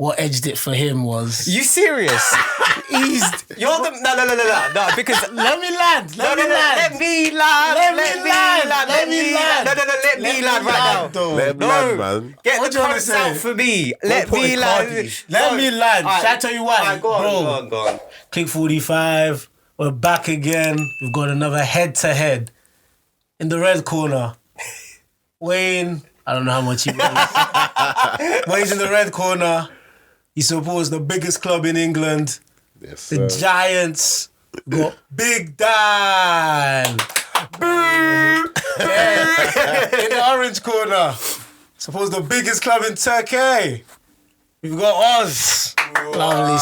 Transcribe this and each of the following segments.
what edged it for him was... You serious? You're the... No, because... Let me land. Let me land right now. Let me land, man. Get What the do you wanna quotes say? out for me. Let me land. Let me land. Alright. Shall I tell you why? Alright, go on. Clique 45. We're back again. We've got another head-to-head. In the red corner, Wayne, I don't know how much he weighs. Wayne's in the red corner. He supports the biggest club in England. Yes, The sir. Giants. Got Big Dan. Yeah. In the orange corner, supposed the biggest club in Turkey. We've got Oz. Lovely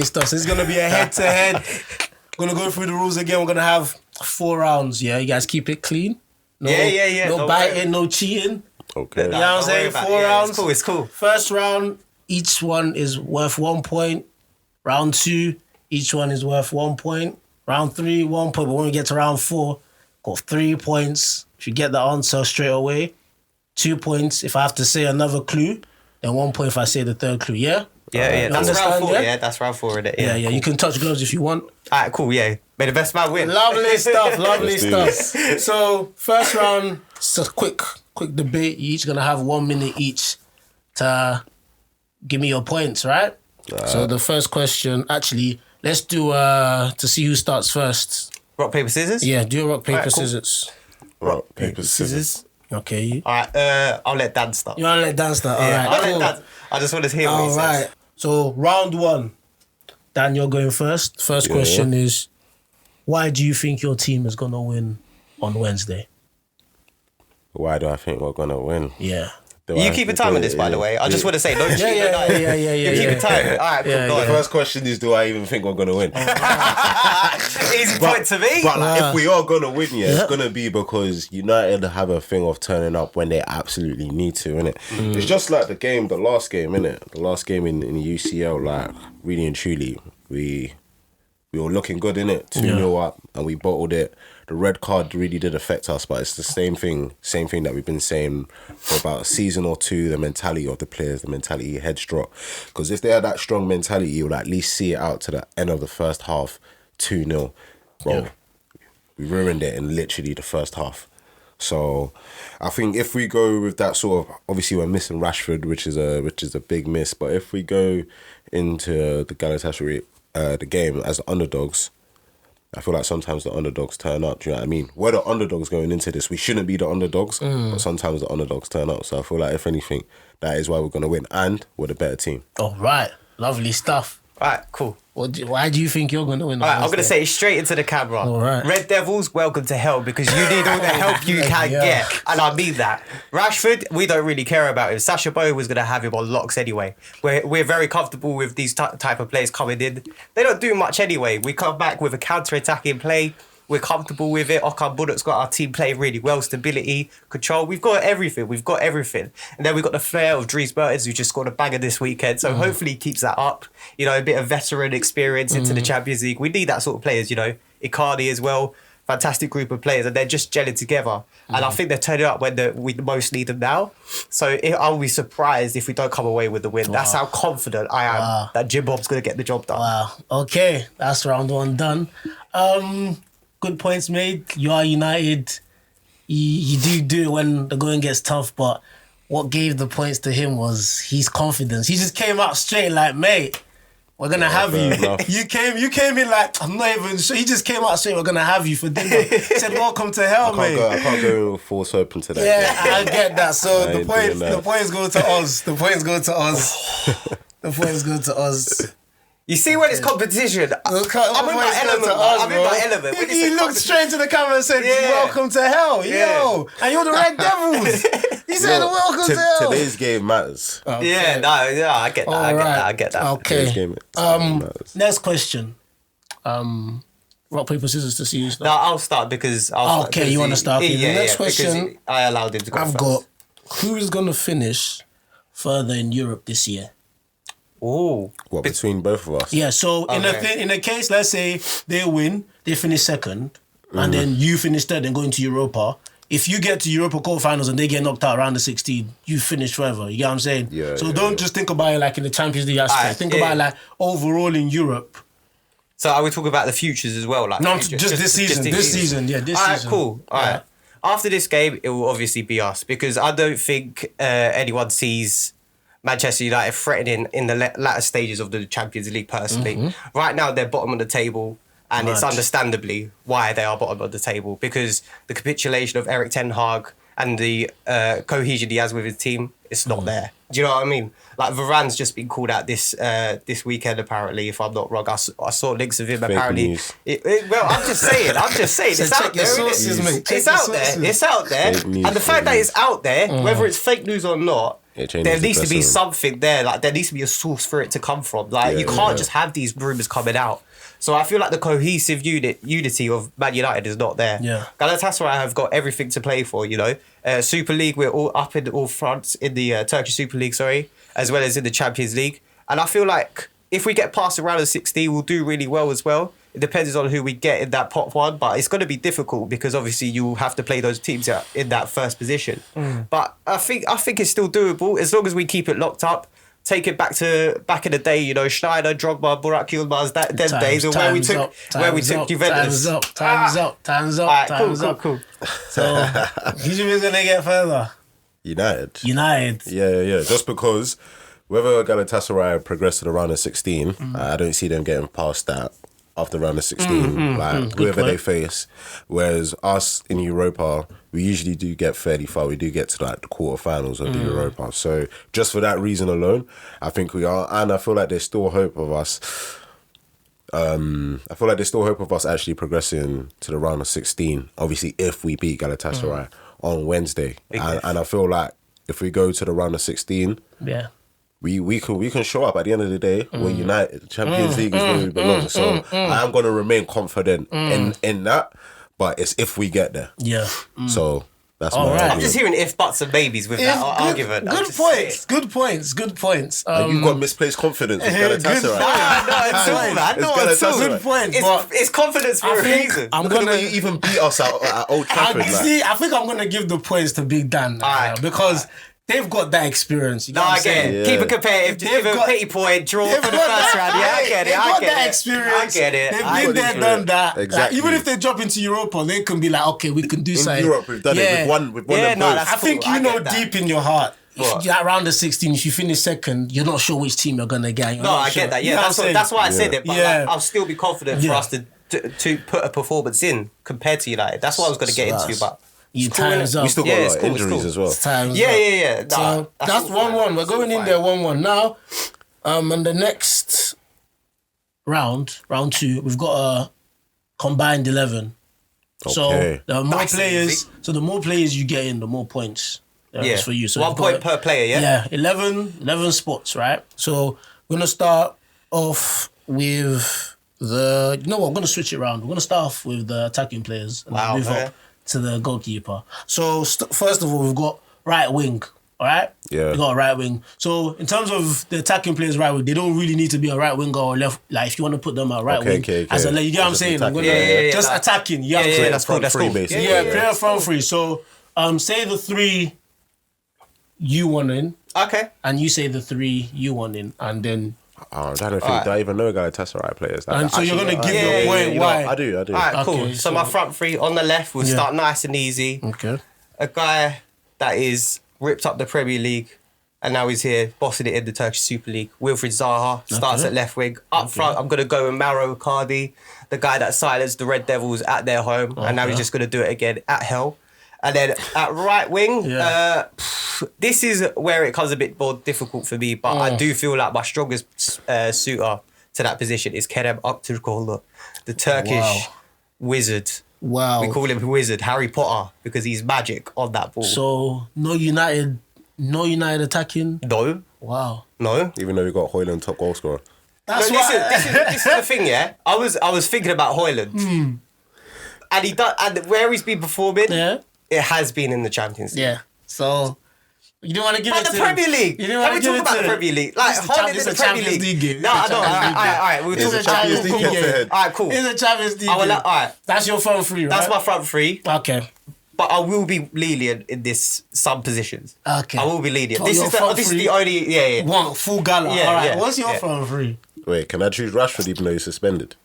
stuff. So it's going to be a head-to-head. Going to go through the rules again. We're going to have 4 rounds, yeah? You guys keep it clean. No, Yeah. No Don't biting, no cheating. Okay. You know what I'm saying? 4 rounds. It's cool. First round, each one is worth 1 point. Round 2, each one is worth 1 point. Round 3, 1 point. But when we get to round 4, got 3 points. If you get the answer straight away, 2 points. If I have to say another clue, then 1 point if I say the third clue, yeah? Yeah. That's understand, round 4, yeah? yeah? That's round 4, isn't it? Yeah. Cool. You can touch gloves if you want. Alright, cool, yeah. May the best man win. Lovely stuff. Let's do So, first round, it's a quick debate. You're each going to have 1 minute each to give me your points, right? So, the first question, actually, let's do to see who starts first. Rock, paper, scissors? Yeah, do a rock, paper, Alright, cool. scissors. Rock, paper, scissors. Okay. Alright, I'll let Dan start. You want to let Dan start? Yeah, All right, I'll cool. let Dan. I just want to hear what he All says. right. So, round 1. Dan, you're going first. First question is, why do you think your team is going to win on Wednesday? Why do I think we're going to win? Yeah. You keep a time on this, by the way. I just want to say, don't cheat. Yeah. You keep a time. All right, cool. Go The on. first question is, do I even think we're going to win? Easy point to me. But like, if we are going to win, it's going to be because United have a thing of turning up when they absolutely need to, innit? It's just like the last game, innit? The last game in the UCL, like, really and truly, we were looking good, innit? 2-0 up, and we bottled it. The red card really did affect us, but it's the same thing that we've been saying for about a season or two, the mentality of the players, the mentality headstrong. Because if they had that strong mentality, you would at least see it out to the end of the first half, 2-0. Bro, we ruined it in literally the first half. So I think if we go with that sort of, obviously we're missing Rashford, which is a big miss, but if we go into the Galatasaray, the game as underdogs, I feel like sometimes the underdogs turn up. Do you know what I mean? We're the underdogs going into this. We shouldn't be the underdogs, but sometimes the underdogs turn up. So I feel like, if anything, that is why we're going to win. And we're the better team. All right. Lovely stuff. All right, cool. Why do you think you're going to win? All right, I'm going to say it straight into the camera. All right. Red Devils, welcome to hell because you need all the help you can get. And I mean that. Rashford, we don't really care about him. Sasha Bowe was going to have him on locks anyway. We're very comfortable with these type of players coming in. They don't do much anyway. We come back with a counter-attacking play. We're comfortable with it. Okan Buduk's got our team playing really well. Stability, control. We've got everything. And then we've got the flair of Dries Mertens, who just scored a banger this weekend. So hopefully he keeps that up. You know, a bit of veteran experience into the Champions League. We need that sort of players, you know. Icardi as well. Fantastic group of players. And they're just gelling together. And I think they're turning up when we most need them now. So I'll be surprised if we don't come away with the win. That's how confident I am that Jim Bob's going to get the job done. Wow. Okay. That's round 1 done. Good points made. You are United. You do it when the going gets tough, but what gave the points to him was his confidence. He just came out straight like, mate, we're going to have you. You came in like, I'm not even sure. He just came out straight, we're going to have you for dinner. He said, welcome to hell, mate. I can't go force open to that. Yeah, I get that. So the doing that. points go to us. The points go to us. You see when it's competition, I'm in my element. When He looked straight into the camera and said, welcome to hell, yo. And you're the Red Devils. He said, welcome to hell. Today's game matters. Okay. I get that. I get that. Okay. Today's game matters. Next question. Rock, paper, scissors to see who's No, I'll start because... Okay, you want to start? The next question, I allowed him to go I've first. got, who is going to finish further in Europe this year? Ooh. What, between both of us? Yeah, so in a case, let's say they win, they finish second, and then you finish third and go into Europa. if you get to Europa quarterfinals and they get knocked out around the 16, you finish forever. You get what I'm saying? Yeah, so yeah, don't yeah. just think about it like in the Champions League aspect. Think about it like overall in Europe. So are we talking about the futures as well? Like No, just this season. This season. Yeah, this All right, season. cool. All right. After this game, it will obviously be us because I don't think anyone sees Manchester United threatening in the latter stages of the Champions League personally. Right now, they're bottom of the table. And it's understandably why they are bottom of the table because the capitulation of Eric Ten Hag and the cohesion he has with his team, it's not there. Do you know what I mean? Like Varane's just been called out this weekend apparently, if I'm not wrong. I saw links of him Fake apparently. news. Well, I'm just saying. It's out there. Sources, mate. Check It's your out there. sources. It's out there. Fake news, And the fact fake that news. it's out there, whether it's fake news or not, It changes there the needs to be precedent. something there. Like there needs to be a source for it to come from. Like you can't just have these rumours coming out. So I feel like the cohesive unity of Man United is not there. Yeah. Galatasaray have got everything to play for, you know. Super League, we're all up in all fronts in the Turkish Super League, as well as in the Champions League. And I feel like if we get past the round of 16, we'll do really well as well. It depends on who we get in that pot one, but it's going to be difficult because obviously you have to play those teams in that first position. But I think it's still doable as long as we keep it locked up. Take it back in the day, you know, Schneider, Drogba, Burak Yilmaz, them days, or where we took Juventus. Time's up. Alright, cool. So, who's going to get further? United. United. Yeah. Just because whether Galatasaray progress to the round of 16, I don't see them getting past that after round of 16, like whoever they face. Whereas us in Europa, we usually do get fairly far. We do get to like the quarterfinals of the Europa. So just for that reason alone, I think we are. And I feel like there's still hope of us. I feel like there's still hope of us actually progressing to the round of 16. Obviously, if we beat Galatasaray on Wednesday, and I feel like if we go to the round of 16, Yeah. we can show up at the end of the day. We're United. The Champions League is where we belong. So I am going to remain confident in that. But it's if we get there. Yeah. So that's All my right. I'm argument. just hearing ifs, buts, and maybes with that argument. I'm Good just points. saying. Good points. And you've got misplaced confidence with Good Galatasaray. point. Not at all, man. It's Not at Galatasaray. all. Good point. But It's confidence for I a think reason. I'm Look at the gonna. way you even beat us at Old Trafford. I think I'm gonna give the points to Big Dan now, Alright. because they've got that experience. You know No, what I I'm get saying? it. Yeah. Keep it competitive. Just They've give a got- pity point, draw They've for the got first that- round. Yeah, I get it. They've I got get that it. experience. I get it. They've I been get there, it. done that. Like, Exactly. even if they drop into Europa, they can be like, okay, we can do In something. Europe, we've done it. We've won Yeah, them no, both. that's I think cool. you I know get that. deep in your heart. What? At round of 16, if you finish second, you're not sure which team you're gonna get. You're No, not I sure. get that. You Yeah, know what I'm that's why I saying? said it. But Yeah. like, I'll still be confident for Yeah. us to put a performance in compared to United. That's what I was going to get into. that's- But You it's cool, time's innit? up. We still got Yeah, a it's lot cool, of it's injuries cool. as well. Time's Yeah, up. yeah. Nah, So that's all 1-1. fine. We're That's all going in fine. there 1-1 now. And the next round 2, we've got a combined 11. So Okay. the more Nice and players, easy. so the more players you get in, the more points. Yeah, It's for you. So 1 you've point got- per player. Yeah. Yeah, 11 spots, right? So we're gonna start off with the. You know what? We're gonna switch it around. We're gonna start off with the attacking players and then Wow, move okay. up to the goalkeeper. So first of all, we've got right wing. All right. Yeah. We got a right wing. So in terms of the attacking players, right wing, they don't really need to be a right winger or left. Like if you want to put them at right wing, Okay. as a you get what I'm Just saying? I'm attacking. gonna, Yeah, just like- attacking. You have to. Yeah, that's cool. Front That's three, cool. basically. Yeah, Yeah. player front three. So say the 3 you want in, Okay. and you say the 3 you want in, and then I don't think Alright. I even know Galatasaray players. Like And that. so you're Actually, gonna give your point you know, why. I do. All right, cool. Okay, So so- my front three on the left will Yeah. start nice and easy. Okay. A guy that is ripped up the Premier League and now he's here bossing it in the Turkish Super League. Wilfried Zaha starts Okay. at left wing. Up front, I'm going to go with Mauro Icardi, the guy that silenced the Red Devils at their home. And now he's just going to do it again at Hell. And then at right wing, Yeah. this is where it becomes a bit more difficult for me. But I do feel like my strongest suitor to that position is Kerem Aktürkoğlu, the Turkish Wow. wizard. Wow. We call him Wizard, Harry Potter, because he's magic on that ball. So no United attacking. No, Wow. no. Even though we got Hoyland top goal scorer. That's No, this is the thing, yeah. I was thinking about Hoyland, and he done, and where he's been performing, Yeah. it has been in the Champions League. Yeah. So you didn't want to give But it the to Premier League. You didn't Can want we to give talk it about to the Premier League? Like It's the Hoyland Champions- in the it's a Premier Champions League League. game. No, It's a I know. Champions League All right. We'll It's talk a about Champions it. League Cool. game. All right, cool. It's a Champions League. I will game. all right. That's your front three, right? That's my front three. Okay. but I will be lenient in this some positions. Okay. I will be lenient. So This your is the front this is three- the only One full gala. Yeah, All right. yeah, What's your yeah. front three? Wait, can I choose Rashford even though he's suspended?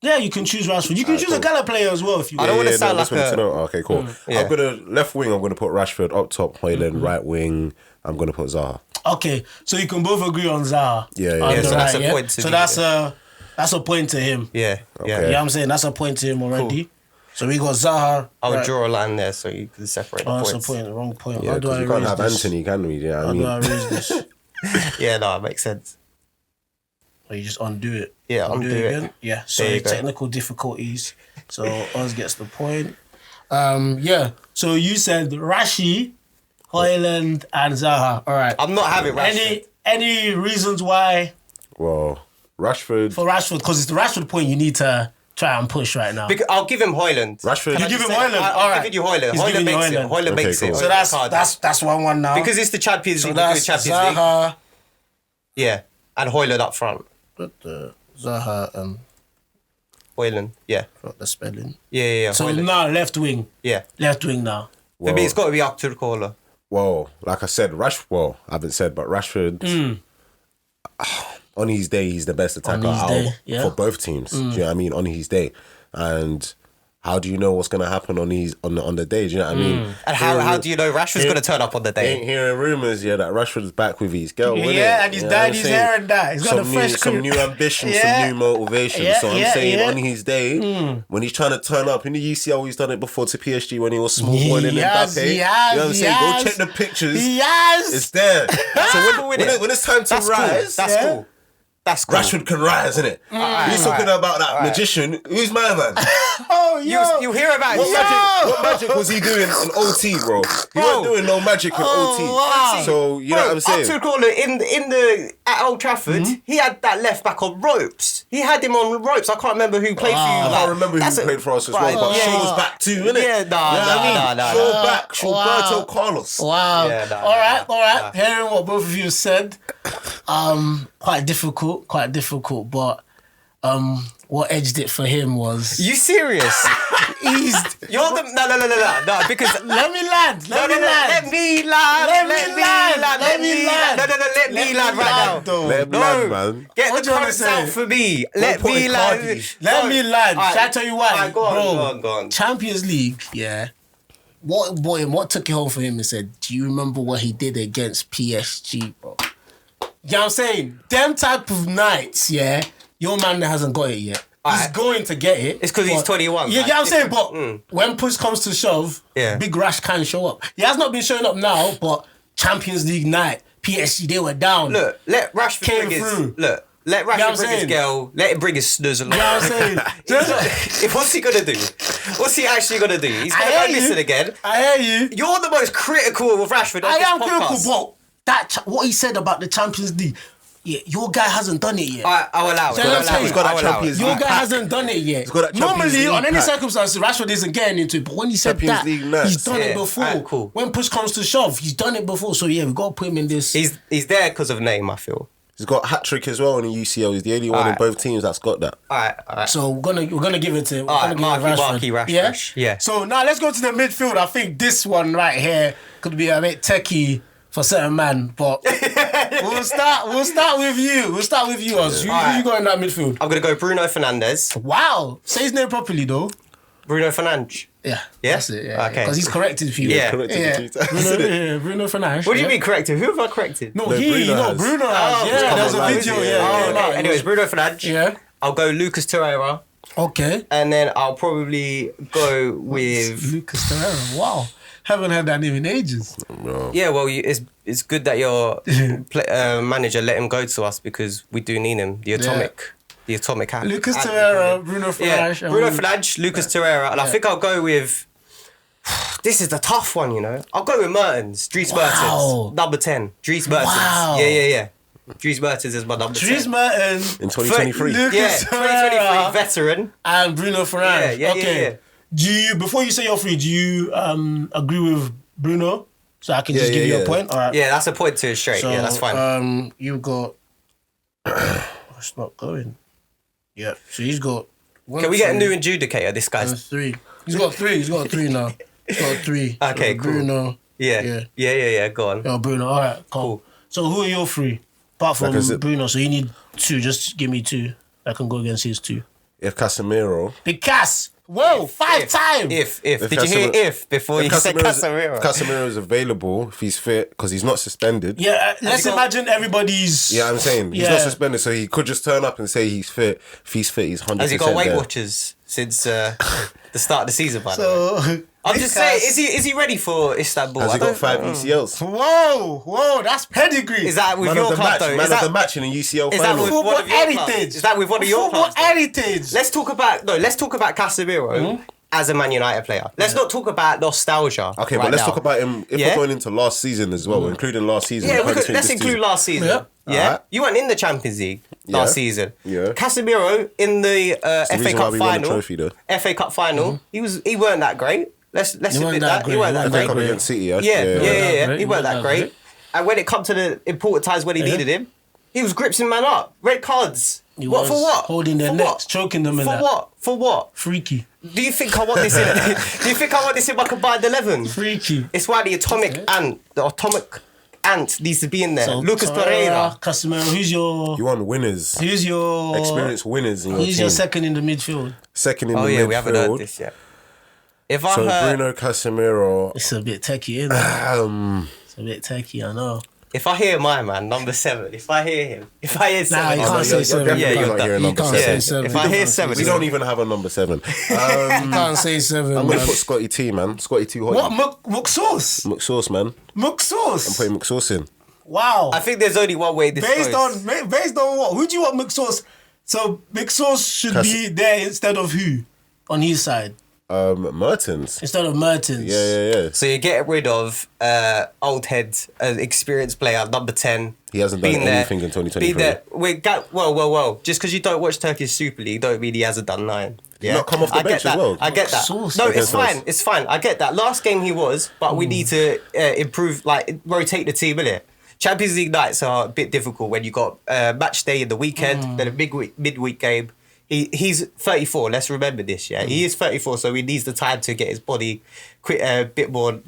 Yeah, you can choose Rashford. You can choose a gala player as well if you I want. don't wanna no, sound that's like what I a- need to know. Okay, cool. Yeah. I'm gonna left wing. I'm gonna put Rashford up top. Hoyland right wing. I'm gonna put Zaha. Okay, so you can both agree on Zaha. Yeah, On yeah. the So that's a right, point to So me, that's a point to him. Yeah, Okay. yeah. You know what I'm saying? That's a point to him already. So we got Zaha. I would right. draw a line there so you can separate the Oh, that's a points. point. Wrong point. Yeah, How do because I we can't raise have this? Anthony, can we? Yeah, How I do mean, I raise this? Yeah, no, it makes sense. Or you just undo it. Yeah, undo it. Yeah. There Sorry, you go. technical difficulties. So Oz gets the point. Yeah. So you said Rashi, Hoyland, and Zaha. All right. I'm not having Rashford. Any reasons why well, Rashford. for Rashford? Because it's the Rashford point you need to try and push right now. Because I'll give him Hoyland. Rashford. Can I You give just him say- Hoyland? I'm Alright. giving you Hoyland. He's Hoyland giving you makes it. Hoyland. Hoyland Okay, makes cool. it. So that's 1-1 now. because it's the Champions so League. We're doing that's Champions League. Zaha. Yeah, and Hoyland up front. Put the Zaha and Hoyland. Yeah, got the spelling. yeah. So Hoyland. now left wing. Yeah. Left wing now. For me, it's got to be up to the caller. Well, like I said, Well, I haven't said, but Rashford. On his day, he's the best attacker his out day, yeah. for both teams. Do you know what I mean? On his day, and how do you know what's gonna happen on the day? Do you know what I mean? And how do you know Rashford's going to turn up on the Ain't day? hearing rumours, that Rashford's back with his girl. innit? Yeah, and he's You know dyed what I'm his saying? hair and that. He's got a fresh some crew. new ambition, Yeah. some new motivation. Yeah, so I'm yeah, saying yeah. on his day, when he's trying to turn up in the UCL, he's done it before to PSG when he was small boy in Yes, Mbappe. he You know has, what I'm he saying? has. Go check the pictures. Yes. It's there. So when it's time to That's rise, cool. That's cool. That's cool. Rashford can rise, innit? He's talking about that magician. Who's my man? Oh, yo. You hear about What it? magic? What magic was he doing in OT, bro? He wasn't doing no magic in OT. wow. So you know what I'm saying? Up to the corner in the at Old Trafford, he had that left back on ropes. He had him on ropes. I can't remember who played for you. I can't remember who played for us as well, but Shaw's back too, innit? Yeah, nah. Shaw back, Wow. Roberto Carlos. Wow. Yeah, nah, all right. nah. Hearing what both of you said, quite difficult, but what edged it for him was You serious? eased. You're the no because Let me land. Let me land. Let me land. Let me land. No, let me land right now. though. Let him No, land, man. get What the do you wanna cards say? out for me. Let put me land. Icardi. Let me land. Alright. Shall I tell you why? Alright, go on, Bro, go on. Champions League, yeah. What took it home for him and said, do you remember what he did against PSG, bro? You know what I'm saying? Them type of nights, yeah, your man hasn't got it yet. He's Alright. going to get it. It's 'cause he's but- 21, Yeah, like, you know what I'm saying? But when push comes to shove, Yeah. Big Rash can show up. He has not been showing up now, but Champions League night, PSG, they were down. Look, let Rashford Came bring his through. look. Let know what I'm Rashford bring his saying? girl. Let him bring his snooze along. You know what I'm saying? What's he gonna do? What's he actually gonna do? He's gonna I go hear listen you. again. I hear you. You're the most critical of Rashford on I this am podcast. critical, but what he said about the Champions League, yeah, your guy hasn't done it yet. I'll allow it. You know what I'm saying? He's got that I'll allow Champions it. Your League guy pack. hasn't done it yet. got that Champions Normally, League on any pack. circumstances, Rashford isn't getting into it. But when he said Champions that, League nights. he's done it Yeah, before. alright, cool. When push comes to shove, he's done it before. So yeah, we got to put him in this. He's there because of name. I feel. He's got hat trick as well in the UCL. He's the only one in Alright. both teams that's got that. All right. So we're gonna give it to him. Alright, Marky Rashford. Yeah. So now let's go to the midfield. I think this one right here could be a bit techie for certain man, but we'll start with you. We'll start with you, Oz. Who Alright. you got in that midfield? I'm gonna go Bruno Fernandes. Wow. Say his name properly though. Bruno Fernandes. Yeah. Yeah? That's it. Yeah. Okay. Because he's corrected people. Yeah. Corrected Yeah. the two times, Bruno, isn't it? yeah, Bruno Fernandes. What do you yeah. mean corrected? Who have I corrected? No, No, Bruno has. Bruno has. Oh, Yeah, come there's on, a man. video. Yeah. Yeah. Oh, yeah, okay. Anyways, Bruno Fernandes. Yeah. I'll go Lucas Torreira, Okay. and then I'll probably go with. Lucas Torreira. Wow. Haven't heard that name in ages. Yeah, well, it's good that your manager let him go to us because we do need him. The atomic hat. Lucas And- Torreira, Bruno Yeah, Fernandes. Bruno Fernandes, Lucas Torreira, and I think I'll go with. This is the tough one, you know. I'll go with Mertens, Dries Wow. Mertens, number 10, Dries Mertens. Wow. Yeah. Dries Mertens is my number 10. Dries Mertens In 2023. Lucas Yeah, Torreira 2023 veteran. and Bruno Fernandes. Yeah. Okay. Do you, before you say your three, do you agree with Bruno? So I can just Yeah, give you a yeah. point? All right. Yeah, that's a point to it straight. So, yeah, that's fine. You got. It's not going. Yeah. So he's got. One, Can we get a two, new adjudicator? This and guy's. three. He's got three. He's got three now. Got 3. Okay, cool. Bruno. Yeah. Go on. Yo, Bruno. All right, cool. So who are your 3? Apart from Bruno, so you need 2. Just give me 2. I can go against his 2. If Casemiro... The Cas. Whoa, 5 times. If did you hear if before you said Casemiro? If Casemiro is available, if he's fit, because he's not suspended. Yeah, let's imagine everybody's... Yeah, I'm saying. He's not suspended, so he could just turn up and say he's fit. If he's fit, he's 100% Has he got Weight there. Watchers since the start of the season, by the way? So, I'm just saying, is he ready for Istanbul? Has he got 5 UCLs? Whoa, that's pedigree. Is that with Man your of the club, match, though? man of the match in the UCL is that final. with Football one of your clubs? heritage. Is that with one of your Football clubs, though? heritage. Let's talk about Casemiro as a Man United player. Let's not talk about nostalgia. Okay, right but let's now. talk about him if we're going into last season as well, including last season. Yeah, including let's this include season. last season. Yeah. Alright. You weren't in the Champions League last season. Yeah. Casemiro in the FA reason why Cup we won the final. trophy, though. FA Cup final. He weren't that great. Let's admit that. He weren't that FA Cup great. against City, Yeah. He weren't that great. And when it come to the important times when he needed him, he was gripping man up. Red cards. He What was for what? holding their For necks, what? choking them in For that. what? For what? Freaky. Do you think I want this in? Do you think I want this in my combined 11? Freaky. It's why the atomic ant needs to be in there. So, Lucas Torreira, Pereira. Casemiro, who's your... You want winners. Who's your... Experienced winners in your Who's team. your second in the midfield? Second in Oh the yeah, midfield. we haven't heard this yet. If I So heard, Bruno Casemiro. It's a bit techie, isn't it? It's a bit techie, I know. if I hear my man number 7, if I hear him, if I hear Nah, 7, you Oh, no, can't say you're 7. definitely Yeah, not you're hearing You number can't 7. say 7. if I hear 7, We don't even have a number 7. You can't say 7, I'm going to man. put Scotty T, man. Scotty T What? Hottie. McSauce? McSauce, man. McSauce? Putting McSauce in. Wow. I think there's only one way this Based goes. on what? Who do you want McSauce? So McSauce should be there instead of who? On his side. Mertens. Instead of Mertens. Yeah. So you get rid of old head, experienced player, number 10. He hasn't done Been there, anything in 2023. Be there. Well. Just because you don't watch Turkish Super League, don't mean he hasn't done 9. Yeah, not come off the I bench get as that. well. I get that. Sauce. No, Okay, it's Sauce. fine. It's fine. I get that. Last game he was, but we need to improve, like rotate the team, innit? Champions League nights are a bit difficult when you got match day in the weekend, then a midweek game. He's 34. Let's remember this. Yeah, he is 34, so he needs the time to get his body a bit more,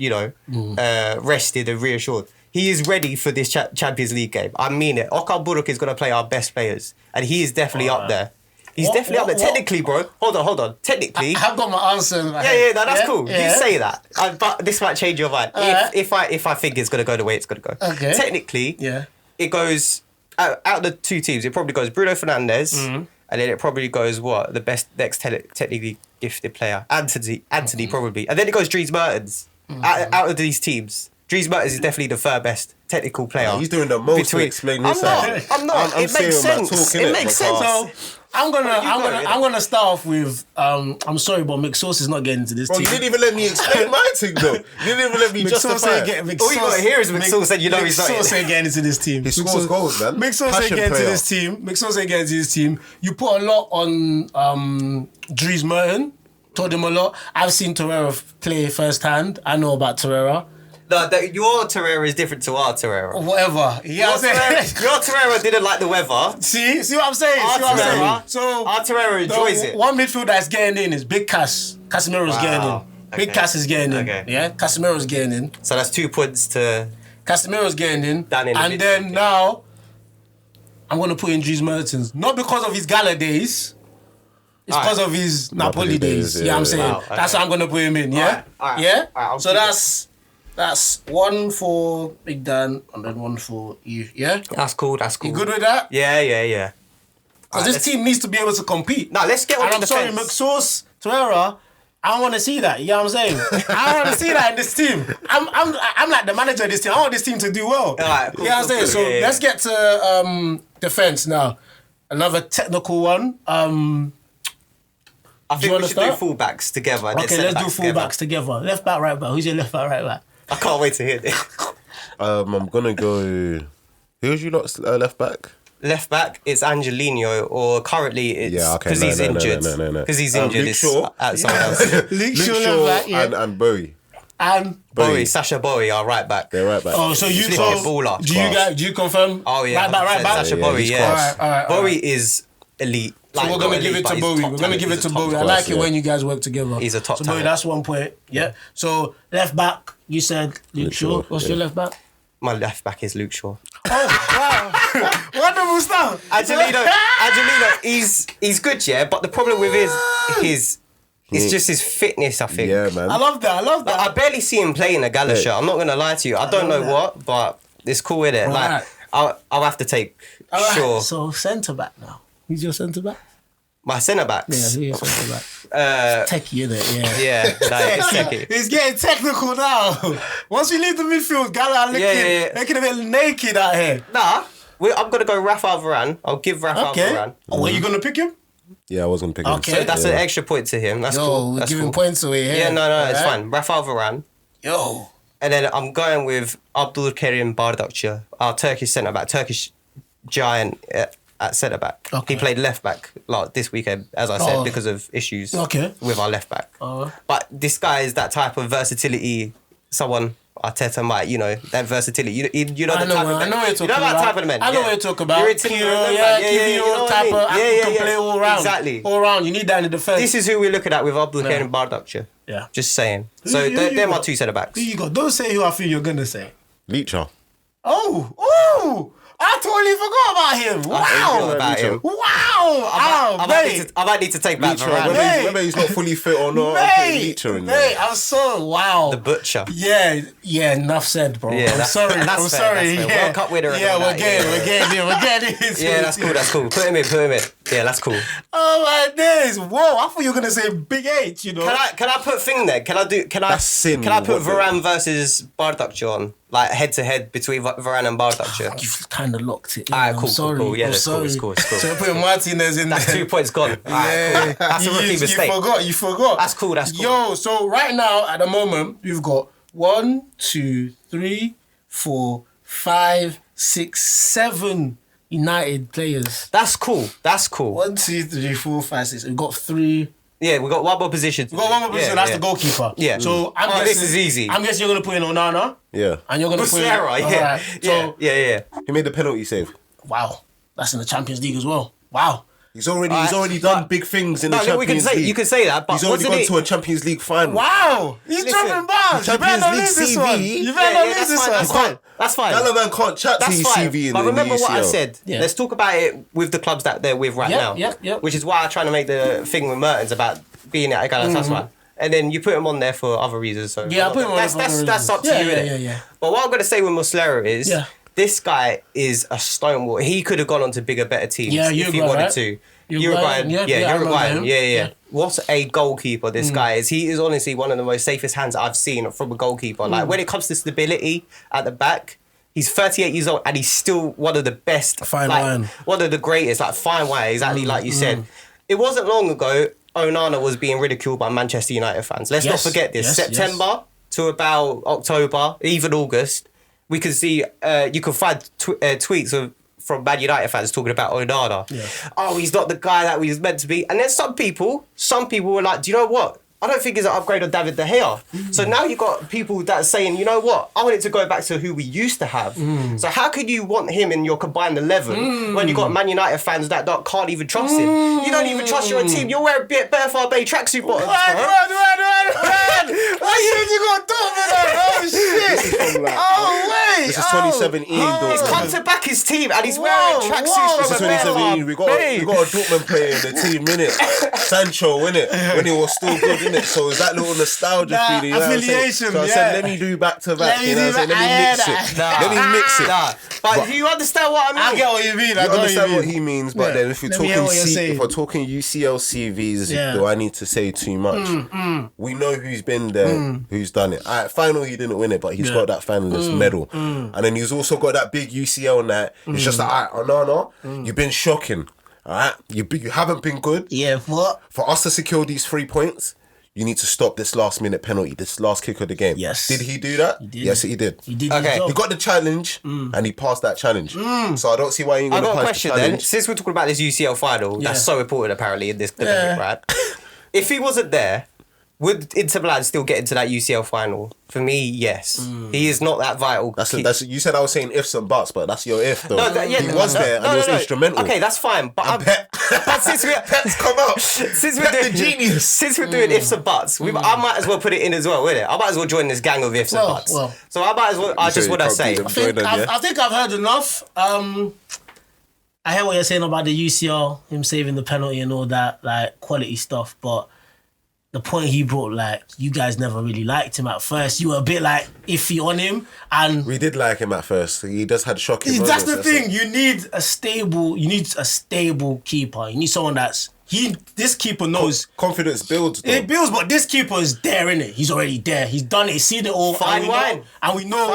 rested and reassured. He is ready for this Champions League game. I mean it. Okan Buruk is going to play our best players, and he is definitely up there. He's definitely up there. Technically, bro. Hold on. Technically. I've got my answer. In my head. Yeah, no, that's cool. Yeah. You say that, but this might change your mind. Alright. If I think it's gonna go the way it's gonna go. Okay. Technically, Yeah. it goes out of the two teams. It probably goes Bruno Fernandes, and then it probably goes the best next technically gifted player, Anthony probably, and then it goes Dries Mertens. Out of these teams, Dries Mertens is definitely the third best technical player. He's doing the most to explain this out. I'm not. I'm It makes saying my sense. talk, It innit, makes my sense. class. So I'm gonna start off with I'm sorry, but McSauce is not getting into this Bro, team. you didn't even let me explain my thing, though. You didn't even let me justify it. All you gotta hear is McSauce and you know he's not in McSauce it. ain't getting into this team. He scores goals, man. McSauce ain't Passion getting into player. this team. McSauce ain't getting into this team. You put a lot on Dries Mertens. Told him a lot. I've seen Torreira play firsthand. I know about Torreira. No, your Torreira is different to our Torreira. Whatever. Yeah, I'm saying. Your Torreira didn't like the weather. See what I'm saying? Our See what I'm saying? Torreira- So our Torreira enjoys it. One midfield that's getting in is Big Cass. Casemiro's getting in. Big Okay. Cass is getting in. Okay. Yeah, Casemiro's getting in. So that's 2 points to. Casemiro's getting in. Down in the And midfield, then yeah. now, I'm going to put in Dries Mertens. Not because of his Gala days. It's Alright. because of his Napoli days. days, Yeah, I'm yeah. saying. Wow, okay. That's how I'm going to put him in. Yeah? Alright. Yeah? Alright, I'll So keep that's one for Big Dan and then one for you. Yeah? That's cool. You good with that? Yeah. Because Alright, this let's- team needs to be able to compete. Now let's get on And the I'm sorry, defense. McSauce, Torreira, I don't want to see that. You know what I'm saying? I don't want to see that in this team. I'm like the manager of this team. I want this team to do well. Alright, cool, you know what I'm saying? cool, So yeah. let's get to defense now. Another technical one. I you think we wanna should do start? fullbacks together. and then Okay, let's do centre-backs fullbacks together. Left back, right back. Who's your left back, right back? I can't wait to hear this. I'm gonna go. Who's you lot left back? Left back, it's Angelino, or currently it's Yeah, okay, because no, he's no, no, injured. no, no, no. Because he's injured, Luke it's Shaw. someone else. Luke Shaw left back, yeah. and Bowie. And Bowie, Sasha Bowie, our right back. They're right back. oh, so you Flipping so baller. do you confirm? Oh yeah, right back, right back. Sasha Yeah, Bowie, he's yeah. class. All right. Bowie is elite. Like, we're gonna give it to Bowie. We're gonna give it to Bowie. I like it when you guys work together. He's a top So Bowie, talent. that's 1 point. Yeah. So left back, you said Luke Shaw. What's your left back? My left back is Luke Shaw. Oh wow! Wonderful stuff. Angelino, he's good, yeah. But the problem with his it's just his fitness, I think. Yeah, man. I love that. Like, I barely see him play in a Gala shirt. I'm not gonna lie to you. I don't know what, but it's cool with it. Right. Like I'll have to take All right, Shaw. So centre back now. Who's your centre back? My centre backs. Yeah, who's your centre back? Techie, innit? Yeah. Yeah, like, it's tricky. It's getting technical now. Once we leave the midfield, Gala looking a bit naked out here. Nah, I'm gonna go Rafael Varane. I'll give Rafael Varane. Oh, were you gonna pick him? Yeah, I was gonna pick him. Okay. So that's an extra point to him. That's cool. We're That's giving cool. points away here. Yeah, no, it's Alright? fine. Rafael Varane. Yo. And then I'm going with Abdulkerim Bardakçı, our Turkish centre back, Turkish giant at centre back. Okay. He played left back like this weekend, as I said, because of issues with our left back. But this guy is that type of versatility. Someone Arteta might, that versatility. You know the type of I know what you're talking you know about. that type of man. I know what you're talking about. You're into Kiro, you know what I type mean? of can play all round. Exactly. All round. You need that in the defence. This is who we're looking at with Abdulkerim Bardakçı. Yeah. Just saying. Who So you they're my got? two centre backs. Who you got? Don't say who I feel you're gonna say. Leacher. Oh! I totally forgot about him. Wow! About him. Wow! I might need to take back Leacher, Varane. whether he's not fully fit or not, I'm putting Mate, Leacher in there. I'm so wow. The butcher. Yeah, enough said, bro. Yeah, I'm that's sorry. fair, that's I'm fair, sorry. that's fair. Yeah. World Cup winner and Yeah, all we're that, getting it. Yeah, that's cool. Put him in. Yeah, that's cool. Oh my days! Whoa! I thought you were gonna say Big H. You know? Can I put thing there? Can I That's sin. Can I put What Varane versus Bardakçı on? Like head to head between Varane and Bardakçı? You've kind of locked it. Alright, I'm cool, sorry. cool. Yeah, I'm that's cool, sorry. it's cool. So you're putting Martinez in That's there. 2 points gone. Alright, cool. That's a rookie mistake. You forgot. That's cool. Yo, so right now at the moment we've got 1, 2, 3, 4, 5, 6, 7 United players. That's cool. 1, 2, 3, 4, 5, 6. We've got 3. Yeah, we got one more position. We've got one more position. That's the goalkeeper. Yeah. So I'm guessing this is easy. I'm guessing you're gonna put in Onana. Yeah. And you're gonna put in Muslera, yeah. Alright, so Yeah. He made the penalty save. wow, that's in the Champions League as well. Wow. He's already done big things in the Champions League. You can say that, but He's already wasn't gone it? to a Champions League final. Wow. He's Listen, dropping bars. You better Champions not League lose this CV. one. You better not lose this that's one. fine. That's fine. Gallagher can't chat to That's his fine. CV in But the remember what I UCL. said. Yeah. Let's talk about it with the clubs that they're with right now. Yeah. Which is why I'm trying to make the thing with Mertens about being at Galatasaray. And then you put him on there for other reasons. So Yeah, I put him on there for other that's up to reasons. you, Yeah, innit? yeah. But what I'm going to say with Muslera is, Yeah. this guy is a stonewall. He could have gone on to bigger, better teams Yeah, if he Uruguay, wanted right? to. Uruguayan, yeah, I remember Uruguayan. him. Yeah. Yeah. What a goalkeeper this guy is. He is honestly one of the most safest hands I've seen from a goalkeeper. Like when it comes to stability at the back, he's 38 years old and he's still one of the best. Fine like, wine. One of the greatest. Like fine wine, exactly like you said. It wasn't long ago Onana was being ridiculed by Manchester United fans. Let's not forget this. September to about October, even August, we could see, you could find tweets from Man United fans talking about Onana. Yeah. Oh, he's not the guy that he's meant to be. And then some people were like, do you know what? I don't think he's an upgrade on David De Gea. So now you've got people that are saying, you know what? I want it to go back to who we used to have. So how could you want him in your combined 11 when you got Man United fans that can't even trust him? You don't even trust your own team. You're wearing Better Bay tracksuit bottoms. Run! Why you got Dortmund? Oh shit! Oh wait! This is 2017, He's Dortmund. come to back his team and he's wearing tracksuits This is from a 2017. We got a Dortmund player in the team, innit? Sancho, innit? When he was still good, innit? So it's that little nostalgia feeling. You know what I'm saying? affiliation, So I said, let me do back to back. You know what I'm saying? Let me mix it. Let me mix it. Nah. But do you understand what I mean? I get what you mean. I understand what he means, but Yeah. then if you're Let me hear talking what you're saying. if we're talking UCL CVs, Yeah. do I need to say too much? We know who's been there, who's done it. Alright, final he didn't win it, but he's got that finalist medal, and then he's also got that big UCL night. It's just like, alright, Onana, you've been shocking. Alright, you haven't been good. Yeah, what? For us to secure these 3 points, you need to stop this last minute penalty, this last kick of the game. Yes. Did he do that? did. Yes, he did. He did Okay. his job. He got the challenge and he passed that challenge. So I don't see why he ain't I've gonna got a pass question the then. challenge. Since we're talking about this UCL final, Yeah. that's so important apparently in this debate, Yeah. right? If he wasn't there, would Inter Milan still get into that UCL final? For me, yes. He is not that vital. That's you said I was saying ifs and buts, but that's your if though. No, he was there and he was instrumental. Okay, that's fine. But I bet. But since Pep's come out. since Pep the genius. Since we're doing ifs and buts, I might as well put it in as well, innit? I might as well join this gang of ifs and buts. So I might as well. I just want to say. I think I've heard enough. I hear what you're saying about the UCL, him saving the penalty and all that, like quality stuff. But the point he brought, like, you guys never really liked him at first. You were a bit like iffy on him, and we did like him at first. He just had shocking moments. That's the thing. You need a stable keeper. You need someone that's this keeper knows. Confidence builds, though. It builds, but this keeper is there, innit? He's already there. He's done it. He's seen it all. Fine wine. And we know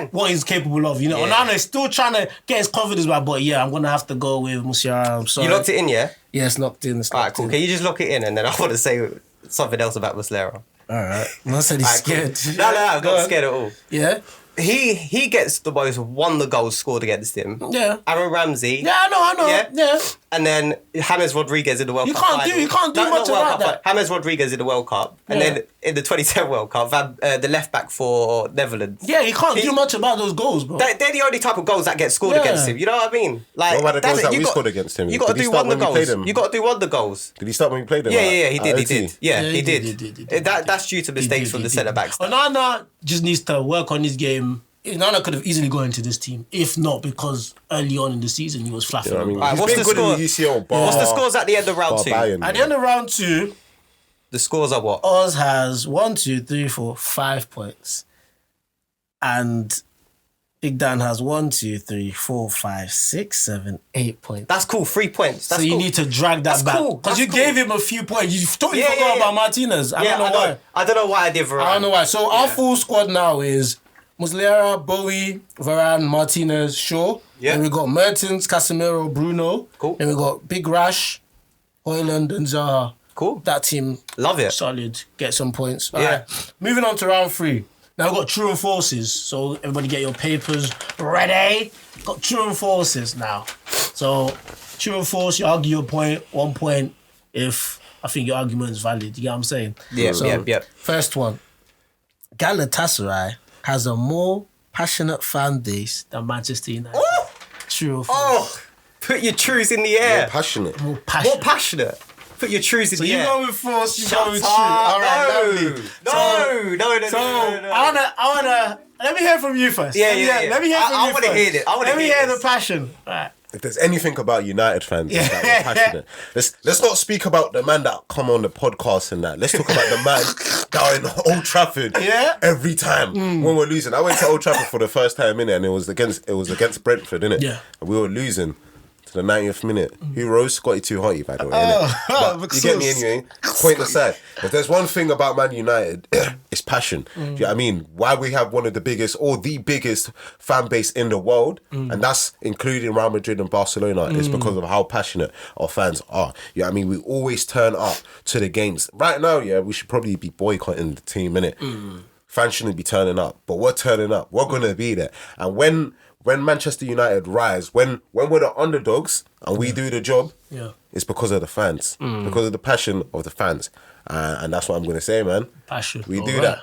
what he's capable of, you know. Onana is still trying to get his confidence back, but yeah, I'm going to have to go with Musiala. I'm sorry. You locked it in, yeah? Yeah, it's locked in. Alright, cool. Can you just lock it in, and then I want to say something else about Muslera. Alright. I said he's scared. Cool. No, I'm not scared at all. Yeah? He gets the most won the goals scored against him. Yeah. Aaron Ramsey. Yeah, I know. Yeah. And then James Rodriguez in the World Cup. You can't do much about that. James Rodriguez in the World Cup. And then in the 2010 World Cup, the left back for Netherlands. Yeah, he can't do much about those goals, bro. They're the only type of goals that get scored against him. You know what I mean? Like, what about the goals that we scored against him? You got to do wonder goals. You got to do wonder goals. Did he start when we played him? Yeah, he did. Yeah, he did. He That's due to mistakes from the centre backs. Onana just needs to work on his game. Onana could have easily gone into this team, if not because early on in the season he was flapping. You know what I mean? What's the score? In the UCL, What's the scores at the end of round 2? At the end of round 2, the scores are what? Oz has 1, 2, 3, 4, 5 points, and Big Dan has 1, 2, 3, 4, 5, 6, 7, 8 points. That's cool. 3 points. That's so you need to drag that back because you gave him a few points. You totally forgot about Martinez. I don't know why. I don't know why I did Varane. I don't know why. So our full squad now is Muslera, Bowie, Varane, Martinez, Shaw. Yeah. Then we got Mertens, Casemiro, Bruno. Cool. Then we got Big Rash, Højlund, and Zaha. Cool. That team. Love it. Solid. Get some points. Yeah. Right. Moving on to round 3. Now we've got true and falses. So everybody get your papers ready. Got true and falses now. So true and false, you argue your point, 1 point if I think your argument is valid. You get what I'm saying? Yeah, so, yeah. First one. Galatasaray has a more passionate fan base than Manchester United. Ooh! True or false? Oh, put your trues in the air. More passionate. More passionate. More passionate. Put your trues in the air. So you go with false, you Shut go with true. up. All right, lovely. No. So I wanna. Let me hear from you first. Yeah. Let me hear from you I want to hear it. Let me hear the passion. Right. If there's anything about United fans that we're passionate, let's not speak about the man that come on the podcast and that. Let's talk about the man down in Old Trafford every time when we're losing. I went to Old Trafford for the first time in it, and it was against Brentford, innit? Yeah. And we were losing to the 90th minute. Who rose? Scotty Too Hotty, by the way. But you get me anyway. Point aside. If there's one thing about Man United, it's passion. Do you know what I mean? Why we have one of the biggest or the biggest fan base in the world, and that's including Real Madrid and Barcelona, is because of how passionate our fans are. You know what I mean? We always turn up to the games. Right now, we should probably be boycotting the team, innit? Fans shouldn't be turning up, but we're turning up. We're going to be there. And when Manchester United rise, when we're the underdogs and we do the job, it's because of the fans, because of the passion of the fans. And that's what I'm going to say, man. Passion. We do that.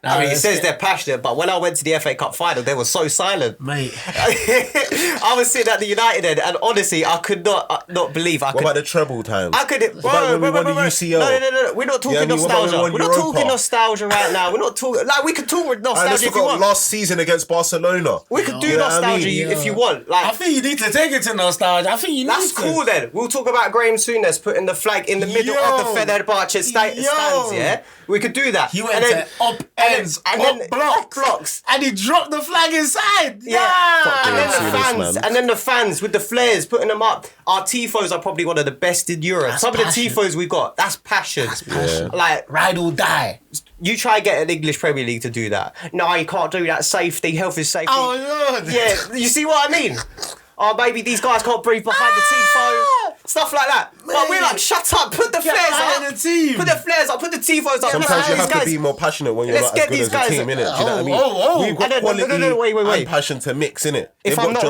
I mean, it says they're passionate, but when I went to the FA Cup final, they were so silent. Mate. I was sitting at the United end, and honestly, I could not believe What about the treble times? I could. When we won the UCL? No. We're not talking nostalgia. We're not talking nostalgia right now. We're not talking. Like, we could talk with nostalgia if you want. Last season against Barcelona. We could do nostalgia if you want. Like, I think you need to take it to nostalgia. I think you need that's to. cool then. We'll talk about Graham Souness putting the flag in the middle of the Fenerbahce stands, yeah? We could do that. He went to up ends, up blocks, and he dropped the flag inside. Yeah. And then the fans with the flares, putting them up. Our tifos are probably one of the best in Europe. That's Some passion. of the tifos we got, that's passion. Like, ride or die. you try and get an English Premier League to do that. No, you can't do that. Safety, health is safety. Oh, Lord. Yeah, you see what I mean? Oh, maybe these guys can't breathe behind the tifo. Stuff like that. But we're like, shut up, put the flares up. The team. Put the flares up, put the tifos up. Sometimes you have to be more passionate when you're not as good as a team, innit? Do you know what I mean? We've got quality and passion to mix, innit? If I'm not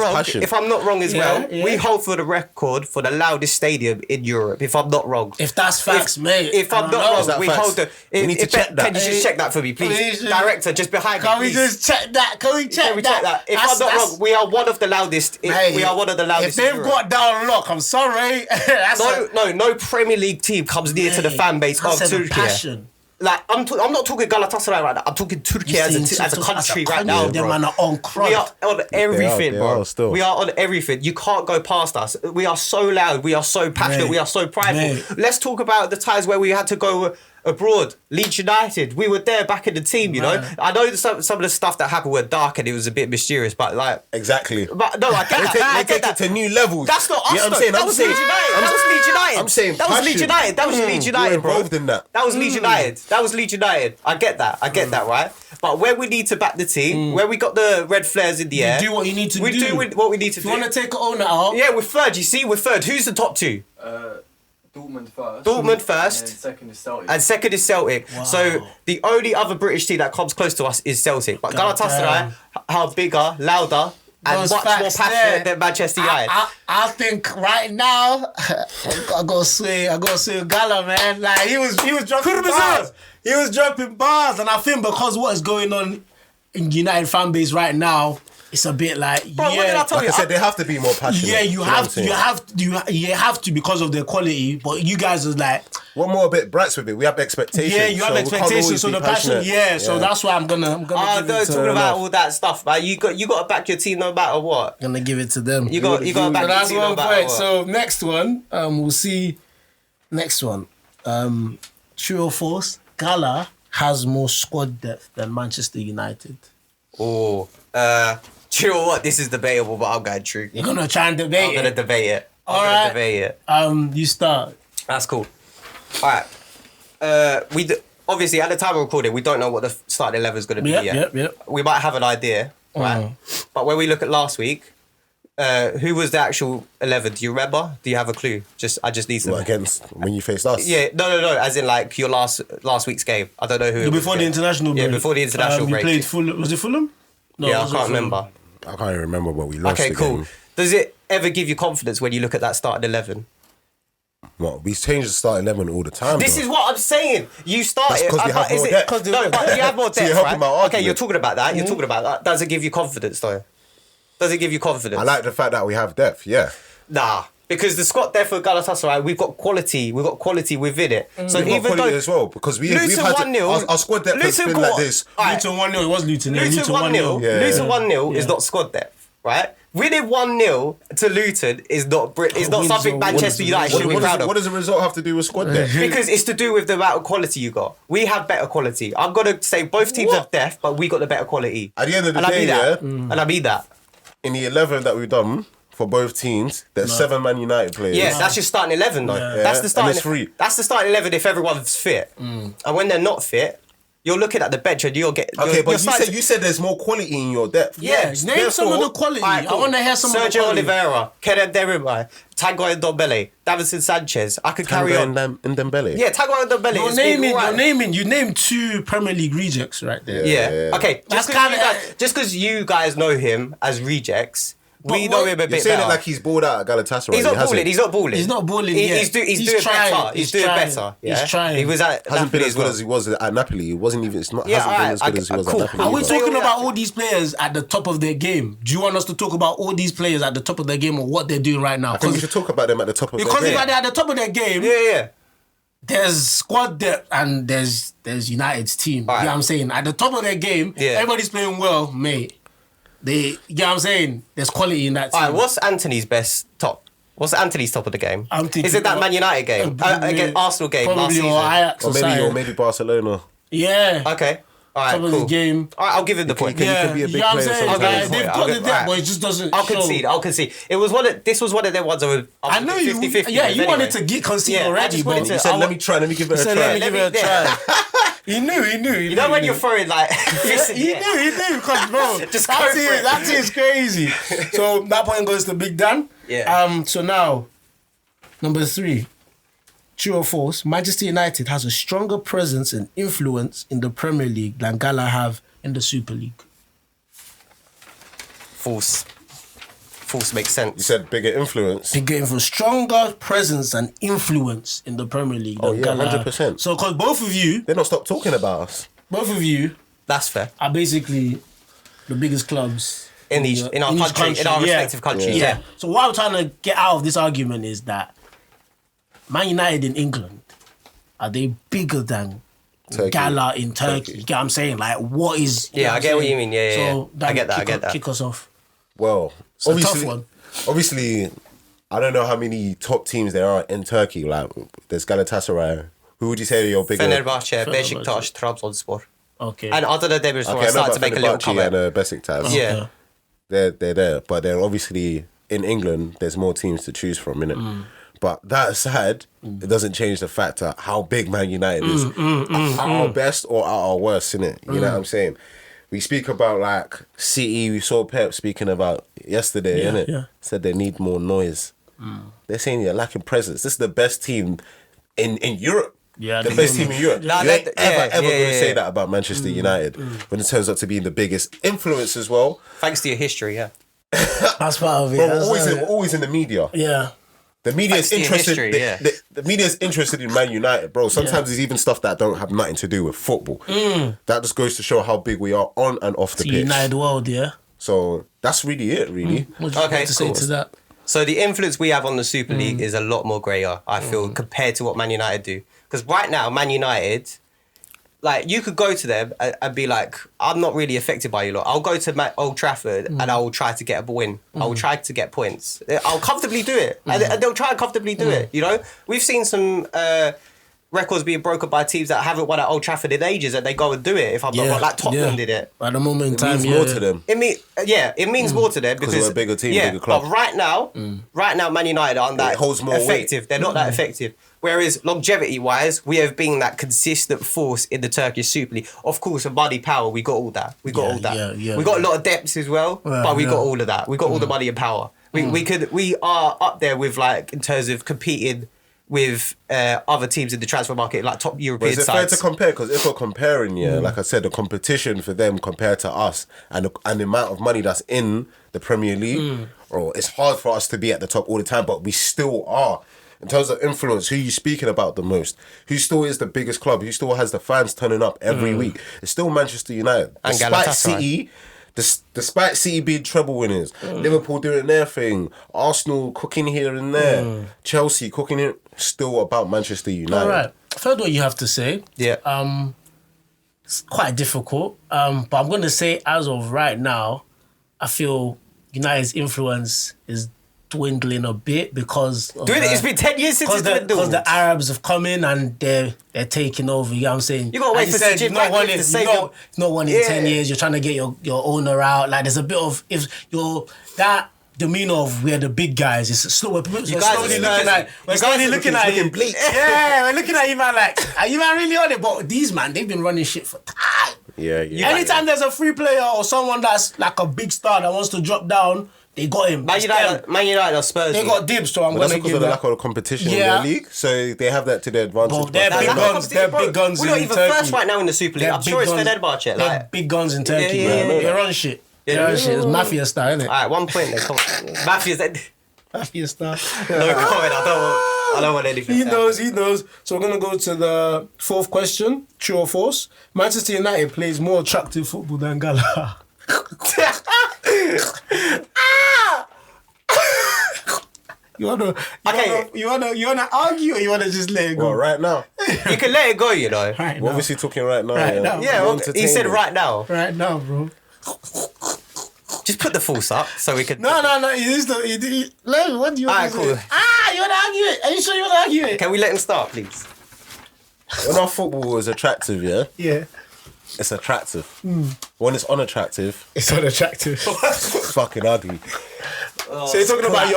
wrong as well, yeah. we hold for the record for the loudest stadium in Europe, if I'm not wrong. If that's facts, mate. If I'm not wrong, we facts? hold the... We need to check that. Can you just check that for me, please? Director, just behind me, Can we please. just check that? Can we check that? If I'm not wrong, we are one of the loudest. We are one of the loudest. If they've got down lock, I'm sorry. No Premier League team comes near to the fan base of Turkey. Passion. Like I'm not talking Galatasaray right now. I'm talking Turkey as a country right now, Them bro. man are on We are on everything, They bro. are still. We are on everything. You can't go past us. We are so loud. We are so passionate. Mate. We are so prideful. Mate. Let's talk about the times where we had to go abroad. Leeds United. We were there back in the team, you know. I know some of the stuff that happened were dark and it was a bit mysterious, but like... Exactly. But no, I get that. They take it to new levels. That's not us. You know what I'm saying? That was Leeds United. That was Leeds United. I'm saying that was Leeds passion. United. That was Leeds United, You're bro. involved in that. That was Leeds United. That was Leeds United. I get that. Right? But where we need to back the team, where we got the red flares in the air, do what you need to do. We do what we need to If do. you want to take an owner out, Yeah, we're third. You see, we're third. Who's the top two? Dortmund first. first. And second is Celtic. And second is Celtic. Wow. So the only other British team that comes close to us is Celtic. But God Galatasaray are bigger, louder, and Those much more facts passionate there. than Manchester United. I think right now I gotta say Gala, man. Like he was dropping bars. He was dropping bars, and I think because what is going on in United fan base right now, it's a bit like Bro, what did I tell Like I said, they have to be more passionate. yeah, Do know what I'm saying? you have to because of their quality. But you guys are like, We're more a bit brats with it. We have expectations. yeah, you have so we can't expectations, always so be the passion, passionate. yeah. So that's why I'm gonna give don't it to talk about all that stuff, man. You got to back your team no matter what. gonna give it to them. You got to back So your that's team no one matter point. what. So next one, we'll see. Next one, true or false? Gala has more squad depth than Manchester United. Oh, do you know what? This is debatable, but I'm going true. You're gonna try and debate I'm gonna it. debate it. All right. Debate it. You start. That's cool. All right. Obviously at the time of recording, we don't know what the starting 11 is going to be yet. Yep. We might have an idea, right? But when we look at last week, who was the actual 11? Do you remember? Do you have a clue? I just need some. What, against when you faced us? Yeah, no. As in like your last week's game. I don't know who. it was Before the against. international break. Yeah, before the international we break. played Fulham. Was it Fulham? No, Yeah, it I wasn't can't Fulham. remember. I can't even remember what we lost. Okay, cool. Game. Does it ever give you confidence when you look at that starting 11? What, we change the starting 11 all the time. This bro. is what I'm saying. You started. That's 'cause we have more depth. No, but you have more depth, So you're helping right? my argument. Okay, you're talking about that. You're talking about that. Does it give you confidence, though? Does it give you confidence? I like the fact that we have depth. Yeah. Nah, because the squad there for Galatasaray, we've got quality. We've got quality within it. So We've got even quality though as well because we've Luton had 1-0, our squad depth has Luton been like got- this. Alright. Luton 1-0. It was Luton. Yeah, Luton 1-0, Yeah. Luton 1-0 is not squad depth, right? Winning 1-0 to Luton is not something Manchester United should be proud of. What does the result have to do with squad depth? Because it's to do with the amount of quality you got. We have better quality. I'm gonna say both teams have depth, but we got the better quality. At the end of the And I day, mean that. yeah, And I mean that. in the 11 that we've done for both teams, there's 7 Man United players. Yeah, that's your starting 11 though. Yeah. That's the And starting. it's free. That's the starting 11 if everyone's fit. And when they're not fit, you're looking at the bench and you'll get. Okay, but starting- you said there's more quality in your depth. Yeah, Name some of the quality. Alright, cool. I want to hear some of the Sergio quality. Oliveira, Kerem Demirbay, Tango Ndombele, Davinson Sanchez. I could carry on. And Dembele. Yeah, Tango Ndombele You're is been naming, alright. you're naming. You named 2 Premier League rejects right there. Yeah. Okay. That's Just because you guys know him as rejects, we But know what- him a You're bit saying better. it like he's balled out at Galatasaray. He's not He hasn't. balling. He's not balling. He's not balling yet. He's doing trying. better. He's doing trying. better. Yeah? He's trying. He was at Hasn't been Napoli as good well. as he was at Napoli. He wasn't even. It's not. Yeah, hasn't been alright, as good as he was cool. at Napoli. Are we either. Say talking all about that. all these players at the top of their game? Do you want us to talk about all these players at the top of their game or what they're doing right now? I think we should talk about them at the top of Because their if game. they're at the top of their game, Yeah. there's squad depth and there's United's team. Alright. You know what I'm saying? At the top of their game, Yeah. everybody's playing well, mate. You know what I'm saying? There's quality in that team. All right. What's Anthony's best top? What's Anthony's top of the game? I'm thinking- Is it that Man United game? Against Arsenal game last Probably season? or Ajax or, Or something. maybe Barcelona. Yeah. Okay. All right. Top of Cool. the game. All right. I'll give him the point. He Yeah, could be a big you know what I'm player saying? sometimes. Like, I'll they've give got the him- depth, alright. but it just doesn't I'll show. concede. I'll concede. This was one of the ones I know you. 50-50 Yeah, with you wanted anyway. to get concede Yeah, I already, just but wanted to- You said, let me give it a said, try. let me give it a Yeah. try. He knew. You know when you're throwing like fists in the He air? knew, because bro, Just go for it. that is crazy. So that point goes to Big Dan. Yeah. So now, number 3, true or false? Manchester United has a stronger presence and influence in the Premier League than Gala have in the Super League. False. False makes You sense. said bigger influence. They're getting for stronger presence and influence in the Premier League. Oh, than yeah, Gala have. 100%. So, because both of you They don't stop talking about us. That's fair. are basically the biggest clubs In our each country, in our yeah. respective countries. Yeah. Yeah. So what I'm trying to get out of this argument is that Man United in England, are they bigger than Turkey. Gala in Turkey? You get what I'm saying? Like, what is... Yeah, I get what you mean. Yeah, So, I get that. Kick us off. Well, It's a obviously, tough one. obviously, I don't know how many top teams there are in Turkey. Like, there's Galatasaray. Who would you say are your bigger? Fenerbahce, Beşiktaş, Trabzonspor. Okay. And other than them, it's Okay, I know starting about to make a little Fenerbahce comeback. and Besiktas. Yeah. They're there, but then obviously in England there's more teams to choose from, innit? But that aside, it doesn't change the fact that how big Man United is. At our best or at our worst, innit? You know what I'm saying? We speak about like City. We saw Pep speaking about yesterday, innit? yeah. Said they need more noise. They're saying you're lacking presence. This is the best team in Europe. Yeah, the they best do. team in Europe. Nah, You ain't that- ever yeah, going to say yeah. that about Manchester United when it turns out to be the biggest influence as well. Thanks to your history, yeah. That's part of it. Bro, That's we're always in the media. yeah. The media is Thanks to your interested. history, yeah. The media is interested in Man United, bro. Sometimes there's even stuff that don't have nothing to do with football. That just goes to show how big we are on and off the The pitch. United world, yeah. So that's really it, really. What do you Okay, have to say cool. to that? So the influence we have on the Super League is a lot more greater, I feel, compared to what Man United do. Because right now, Man United, like, you could go to them and be like, I'm not really affected by you lot. I'll go to Old Trafford and I will try to get a win. I will try to get points. I'll comfortably do it. And they'll try and comfortably do it, you know? We've seen some records being broken by teams that haven't won at Old Trafford in ages and they go and do it, if I'm not wrong. Like Tottenham did it. At the moment in It time, means more to them. It means more to them because we're a bigger team, bigger club. But right now, Man United aren't that holds more effective. weight. They're not that effective. Whereas longevity-wise, we have been that consistent force in the Turkish Super League. Of course, with money, power, we got all that. We got all that. We got a lot of depths as well, but we got all of that. We got all the money and power. We are up there with, like, in terms of competing with other teams in the transfer market, like top But European is it fair sides. to compare? Because if we're comparing, like I said, the competition for them compared to us and the amount of money that's in the Premier League, or it's hard for us to be at the top all the time, but we still are. In terms of influence, who you speaking about the most? Who still is the biggest club? Who still has the fans turning up every week? It's still Manchester United. And Despite Galatasaray. City, despite City being treble winners, Liverpool doing their thing, Arsenal cooking here and there, Chelsea cooking it, still about Manchester United. All right. I've heard what you have to say. Yeah. It's quite difficult. But I'm going to say, as of right now, I feel United's influence is dwindling a bit because of It's been 10 years since it's because dwindled. the Arabs have come in and they're taking over. You know what I'm saying? You gotta wait As for said, Sir Jim you've not won Ratcliffe it- to save you've not- your- it's not one in Yeah. 10 years. You're trying to get your owner out. Like, there's a bit of if you're that demeanor of we're the big guys. It's slow. We're guys slowly are looking Spurs. at. We're You slowly guys are looking at you. looking bleak. Yeah, we're looking at you, man. Like, are you man really on it? But these man, they've been running shit for time. Yeah. Anytime there's a free player or someone that's like a big star that wants to drop down, they got him. Man It's United, them. Man United are Spurs. They got dibs, so I'm But going that's to because give of the that. lack of competition in Yeah. their league, so they have that to their advantage. Bro, they're But- big guns. They're big guns We're not in even Turkey. first right now in the Super League. They're I'm sure it's big guns. Fenerbahce. They're Like, big guns in Turkey, yeah, man. yeah, They yeah. run shit. They Yeah, run yeah. shit. It's mafia style, isn't it? all right, 1 point then. Come on. Matthews, no Mafia style. comment. I don't want anything. He to knows, he knows. So we're going to go to the fourth question. True or false? Manchester United plays more attractive football than Gala. You wanna argue or you wanna just let it go? Well, right now, You can let it go, you know. Right we're now. obviously talking right now. Right now. Yeah, well, he said right now. Right now, bro. Just put the force up so we can. No. He is the. What do you want Alright, to cool. say? You wanna argue it? Are you sure you wanna argue it? Can we let him start, please? When our football is attractive, yeah, Yeah. it's attractive. When it's unattractive, It's unattractive. it's fucking ugly. So you're talking about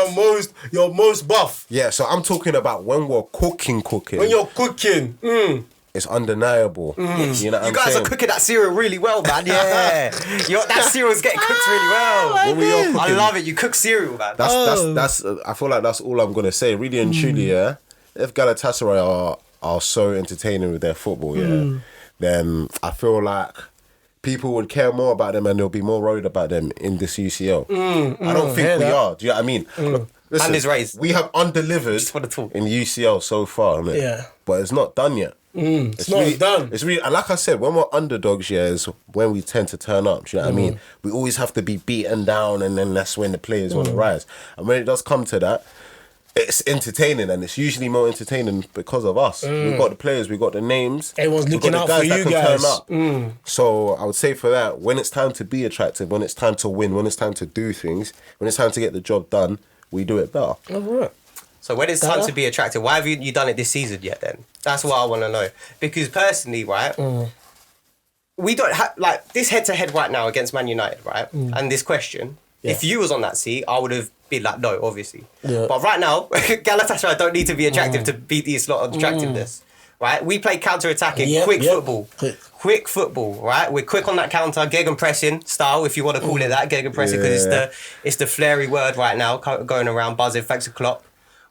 your most buff. Yeah, so I'm talking about when we're cooking. When you're cooking. It's undeniable. You know what You I'm guys saying? are cooking that cereal really well, man. Yeah, that cereal's getting cooked really well. When we are I cooking, love it. You cook cereal, man. that's I feel like that's all I'm gonna say. Really and truly, yeah. If Galatasaray are so entertaining with their football, yeah, then I feel like people would care more about them and they'll be more worried about them in this UCL. I don't think we are. Do you know what I mean? Look, listen, Hand is raised. we have undelivered wanna talk. in UCL so far, innit? Yeah. But it's not done yet. It's not really done. It's really, and like I said, when we're underdogs, yeah, is when we tend to turn up. Do you know what I mean? We always have to be beaten down, and then that's when the players want to rise. And when it does come to that, it's entertaining, and it's usually more entertaining because of us. We've got the players, we've got the names. Everyone's we've got looking the out for that you can guys. turn up. So I would say for that, when it's time to be attractive, when it's time to win, when it's time to do things, when it's time to get the job done, we do it better. So when it's time to be attractive, why have you done it this season yet then? That's what I want to know. Because personally, right, we don't have, like, this head-to-head right now against Man United, right, and this question, if you was on that seat, I would have been like, no, obviously. Yeah. But right now, Galatasaray don't need to be attractive to beat these lot of attractiveness, right? We play counter-attacking, quick football. Quick football, right? We're quick on that counter, gegenpressing style, if you want to call it that, gegenpressing, because it's the flary word right now, going around buzzing, thanks to Klopp.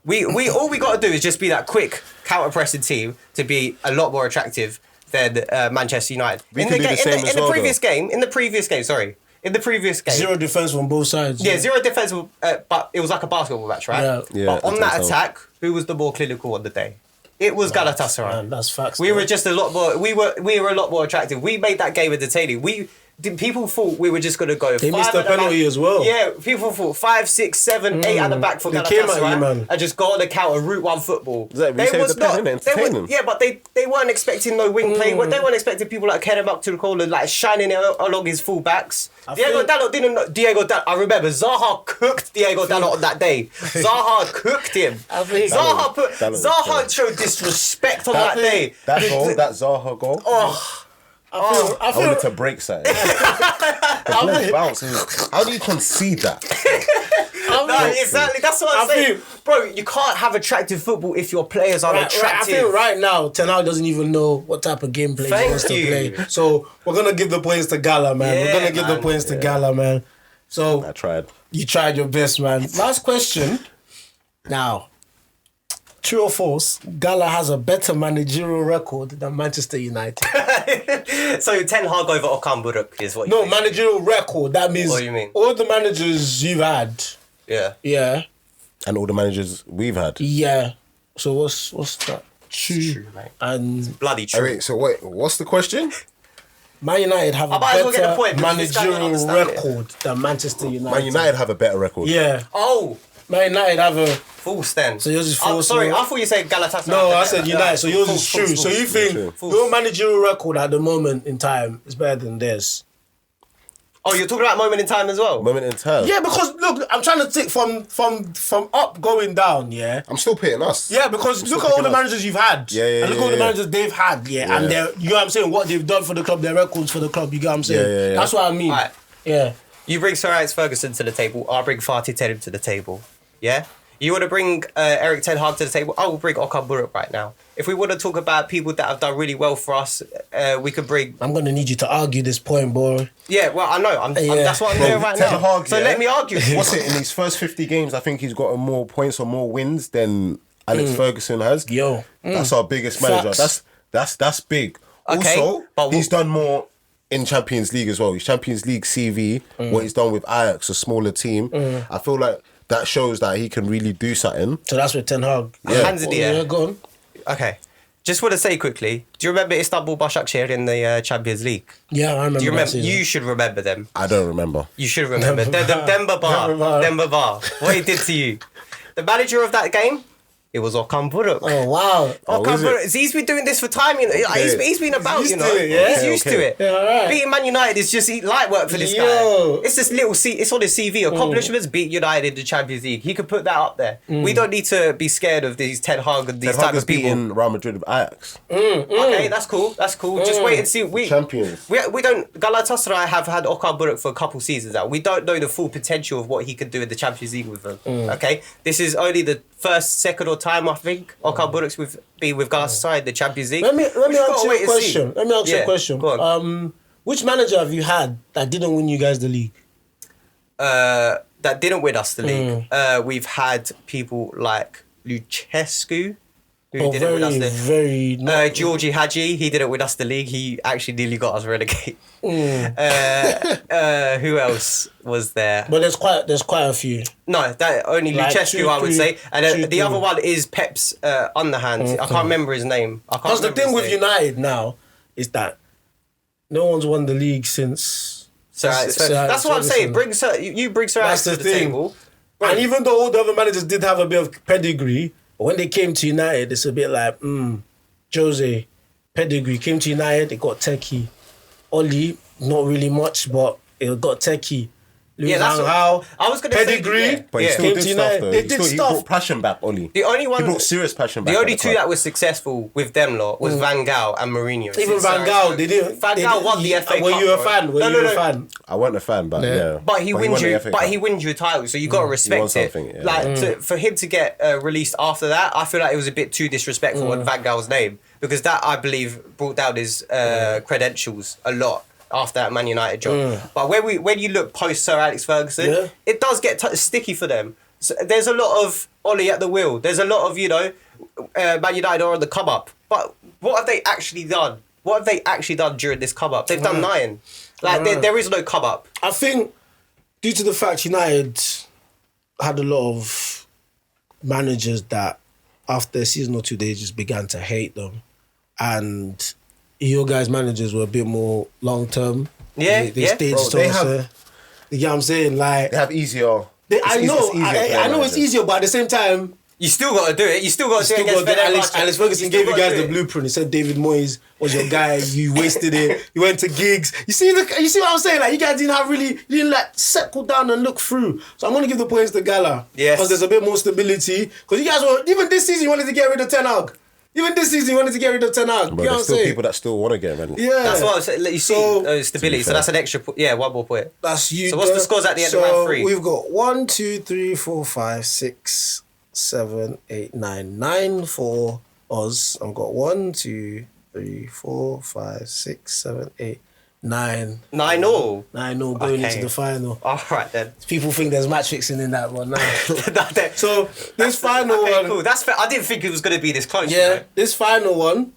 We all we got to do is just be that quick counter-pressing team to be a lot more attractive than Manchester United. We can do the same as well, In the previous game. Zero defense from both sides. Yeah, zero defense, but it was like a basketball match, right? Yeah. But on that so. attack, who was the more clinical on the day? It was Galatasaray. Man, that's facts. We were just a lot more. We were a lot more attractive. We made that game entertaining. People thought we were just going to go. They 5 missed the at the penalty back. as well. Yeah, people thought 5, 6, 7, 8 at the back for They came at you, Galatasaray man. and just go on the counter, route one football. Exactly, we saved the pen, innit? Entertain them. Yeah, but they weren't expecting no wing play. They weren't expecting people like Kerem up to the corner, like shining it along his full backs. Diego Dalot didn't know. I remember Zaha cooked Diego Dalot on that day. Zaha cooked him. Zaha showed disrespect on that day. That goal, that Zaha goal. I wanted to break something. The ball bounces. How do you concede that? No, exactly. That's what I'm saying. Bro, you can't have attractive football if your players aren't attractive. I feel right now, Ten Hag doesn't even know what type of gameplay he wants to play. So we're going to give the points to Gala, man. Yeah, we're going to give the points to Gala, man. So I tried. You tried your best, man. Last question. Now, true or false, Gala has a better managerial record than Manchester United. So Ten Hag over Okan Buruk is what you No, think? managerial record. That means What do you mean? all the managers you've had. Yeah. Yeah. And all the managers we've had. Yeah. So what's that? True, mate. And Bloody true. Wait, so what's the question? Man United have a might as well get the better point, because this guy don't managerial understand it. record than Manchester United. Man United have a better record. Yeah. Oh, Man United have a... false then. So yours is I'm false, sorry, no? I thought you said Galatasaray. No, I said United, so yours is true. False. So you think your managerial record at the moment in time is better than theirs? Oh, you're talking about moment in time as well? Moment in time. Yeah, because look, I'm trying to take from up going down, yeah? I'm still pitting us. Yeah, because look at all the managers you've had. Yeah, and look at all the yeah. managers they've had, yeah. And they're, you know what I'm saying, what they've done for the club, their records for the club, you get what I'm saying? Yeah. That's what I mean. Alright. Yeah. You bring Sir Alex Ferguson to the table, I'll bring Fatih Terim to the table. Yeah? You want to bring Eric Ten Hag to the table, I will bring Okan Buruk right now. If we want to talk about people that have done really well for us, we could bring... I'm going to need you to argue this point, boy. Yeah, well, I know. That's what I'm doing right Ten now. Hag, So let me argue. What's it, in his first 50 games, I think he's got more points or more wins than Alex Ferguson has. Yo. That's our biggest manager. Facts. That's big. Okay, Also, but he's done more in Champions League as well. His Champions League CV, what he's done with Ajax, a smaller team, I feel like that shows that he can really do something. So that's with Ten Hag. Hands in the air. Yeah, go on. Okay. Just want to say quickly, do you remember Istanbul Başakşehir in the Champions League? Yeah, I remember. Do you remember? that season. You should remember them. I don't remember. You should remember. Demba Ba. What he did to you. The manager of that game, it was Okan Buruk. Oh, wow. Okan is it? Buruk. He's been doing this for time, you know. He's been about, used you to know. it, yeah? He's used to it. Yeah, all right. Beating Man United is just light work for this Yo. guy. It's this little it's on his CV. Accomplishments, beat United in the Champions League. He could put that up there. We don't need to be scared of these Ten Hag and these Ten type Hag is of people. beating Real Madrid with Ajax. Okay, that's cool. Just wait and see. Champions. We don't. Galatasaray have had Okan Buruk for a couple seasons now. We don't know the full potential of what he could do in the Champions League with them. Okay, this is only the first, second or time I think Okan Buruk's been with Galatasaray in the Champions League. Let me We just ask gotta you wait a and see. question. Let me ask you Yeah, a question. go on. Which manager have you had that didn't win you guys the league? That didn't win us the league. We've had people like Lucescu, who didn't win us the very. Georgie Hadji, he didn't win us the league. He actually nearly got us relegated. Who else was there? But there's quite a few. No, that only Like Lucescu, I would say. And then the two. other one is Pep's underhand. I can't remember his name. Because the thing with United now is that no one's won the league since. So that's what I'm saying. You bring Sir Alex That's to the the thing. table. And even though all the other managers did have a bit of pedigree, but when they came to United, it's a bit like, Jose, pedigree. Came to United, it got techie. Oli, not really much, but it got techie. Louis that's Van what- Gaal, I was gonna pedigree. say, yeah. But he still Came did to stuff, United. though. They did He stuff. brought passion back, Oli. The only one, He brought serious passion back. the only at the two club. that were successful with them lot was Van Gaal and Mourinho. Even Van Gaal, they didn't. Van Gaal won the FA Cup. Were you a bro. fan? Were No, you no, a no. fan? I wasn't a fan, but yeah. But he wins won the you. FA But Cup. he wins you a title, so you got to respect won it. something, yeah. Like for him to get released after that, I feel like it was a bit too disrespectful on Van Gaal's name, because that, I believe, brought down his credentials a lot after that Man United job. But when you look post Sir Alex Ferguson, it does get sticky for them. So there's a lot of Ollie at the wheel. There's a lot of Man United are on the come up. But what have they actually done? What have they actually done during this come up? They've done nothing. Like there is no come up. I think due to the fact United had a lot of managers that after a season or two they just began to hate them, and your guys' managers were a bit more long term. Yeah, they yeah. stayed Bro, strong. they have- You get what I'm saying? Like They have easier. I know it's easier, but at the same time, You still got to do it. You still got to do it against Alex Ferguson gave you guys the blueprint. He said David Moyes was your guy. You wasted it. You went to gigs. You see what I'm saying? Like you guys didn't like settle down and look through. So I'm gonna give the points to Gala. Yes. Because there's a bit more stability. Because you guys were even this season you wanted to get rid of Ten Hag. Even this season you wanted to get rid of Ten Hag. But You know what there's I'm still saying? people that still want to get him. Yeah. That's what I was saying. You see So- stability. To So be that's fair. an extra. Yeah, one more point. That's you. So what's the scores at the end of round three? We've got 1, 2, 3, 4, 5, 6, 7, 8, 9. 9 for us. I've got 1, 2, 3, 4, 5, 6, 7, 8, 9. 9-0. 9-0 going Okay. into the final. All right then. People think there's match fixing in that one now. So So this final okay, one, cool. That's fair. I didn't think it was going to be this close. yeah, You know? this final one,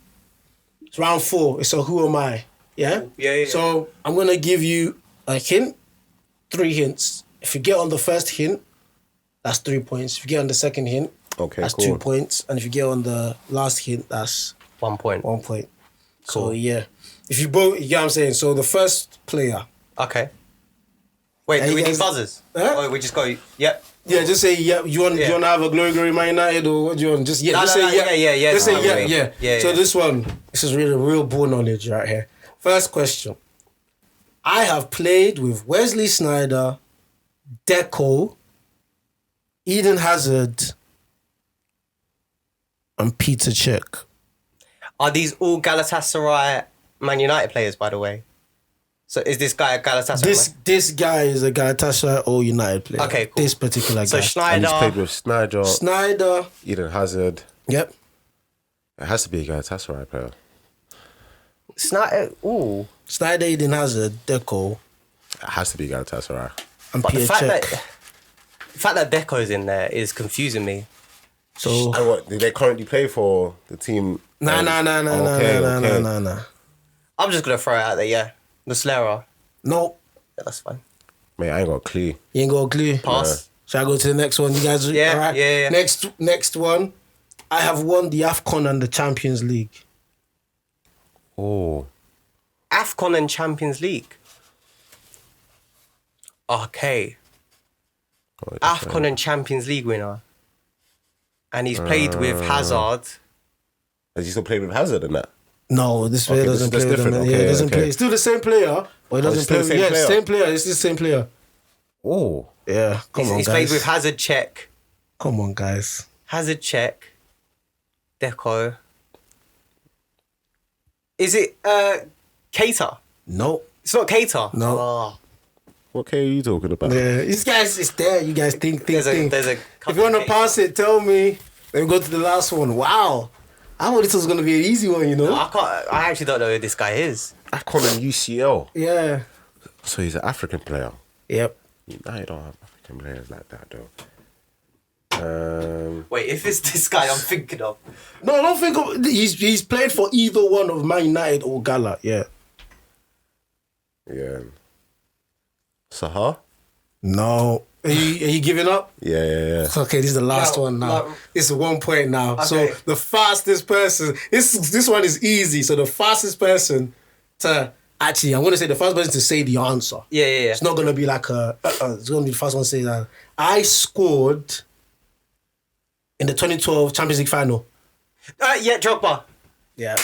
it's round 4. It's a who am I? Yeah? Yeah. So I'm gonna give you a hint, 3 hints. If you get on the first hint, that's 3 points. If you get on the second hint, Okay, that's cool. 2 points. And if you get on the last hint, that's 1 point. 1 point. Cool. So yeah. If you both, you get what I'm saying? So the first player, Okay. Wait, Hey, do we guys- need buzzers? Huh? Or we just go? Yep. yeah, just say yeah. You want to have a glory Man United or what do you want? Just No, just no, say no, yeah. Just say No, yeah, yeah. yeah. Yeah, So yeah. this one, this is really real ball knowledge right here. First question: I have played with Wesley Sneijder, Deco, Eden Hazard, and Peter Cech. Are these all Galatasaray Man United players, by the way? So is this guy a Galatasaray? This guy is a Galatasaray or United player. Okay, cool. This particular So guy. And he's played Schneider. with Snyder, Sneijder. Eden Hazard. Yep. It has to be a Galatasaray player. Snyder. Ooh. Sneijder, Eden Hazard, Deco, It has to be Galatasaray. and But Peter the fact Cech. that Deco's in there is confusing me. So And what, did they currently play for the team? nah. I'm just gonna throw it out there. Yeah, Muslera. No, Yeah, that's fine. Mate, I ain't got a clue. you ain't got a clue. Pass. Shall I go to the next one? You guys, Yeah, all right? yeah. Next one. I have won the AFCON and the Champions League. Oh. AFCON and Champions League. Okay. AFCON and Champions League winner. And he's played with Hazard. Has he still played with Hazard and that? No, this player Okay, doesn't that's play with them. different. Yeah, Okay, he doesn't okay. play. It's still the same player, but he doesn't it's still play. the same Yeah, player? same player. It's the same player. Oh. Yeah, come on, He's guys. played with Hazard, Czech. Come on, guys. Hazard, Czech. Deco. Is it Keita? No. It's not Keita. No. Oh, What K are you talking about? Yeah, these guys, it's there. You guys think. there's a If you want to pass it, tell me. Then we go to the last one. Wow. I thought this was going to be an easy one, you know? I actually don't know who this guy is. AFCON and UCL. Yeah. So he's an African player. Yep. United don't have African players like that, though. Wait, if it's this guy I'm thinking of. No, I don't think of, he's played for either one of Man United or Gala. Yeah. Yeah. Sahar? No. Are you giving up? Yeah. Okay, this is the last No, one now. no. This is 1 point now. So Okay. the fastest person, this one is easy. So the fastest person to Actually, I'm going to say the first person to say the answer. Yeah. It's not going to be like it's going to be the first one to say that. I scored in the 2012 Champions League final. Yeah, Drogba. Yeah.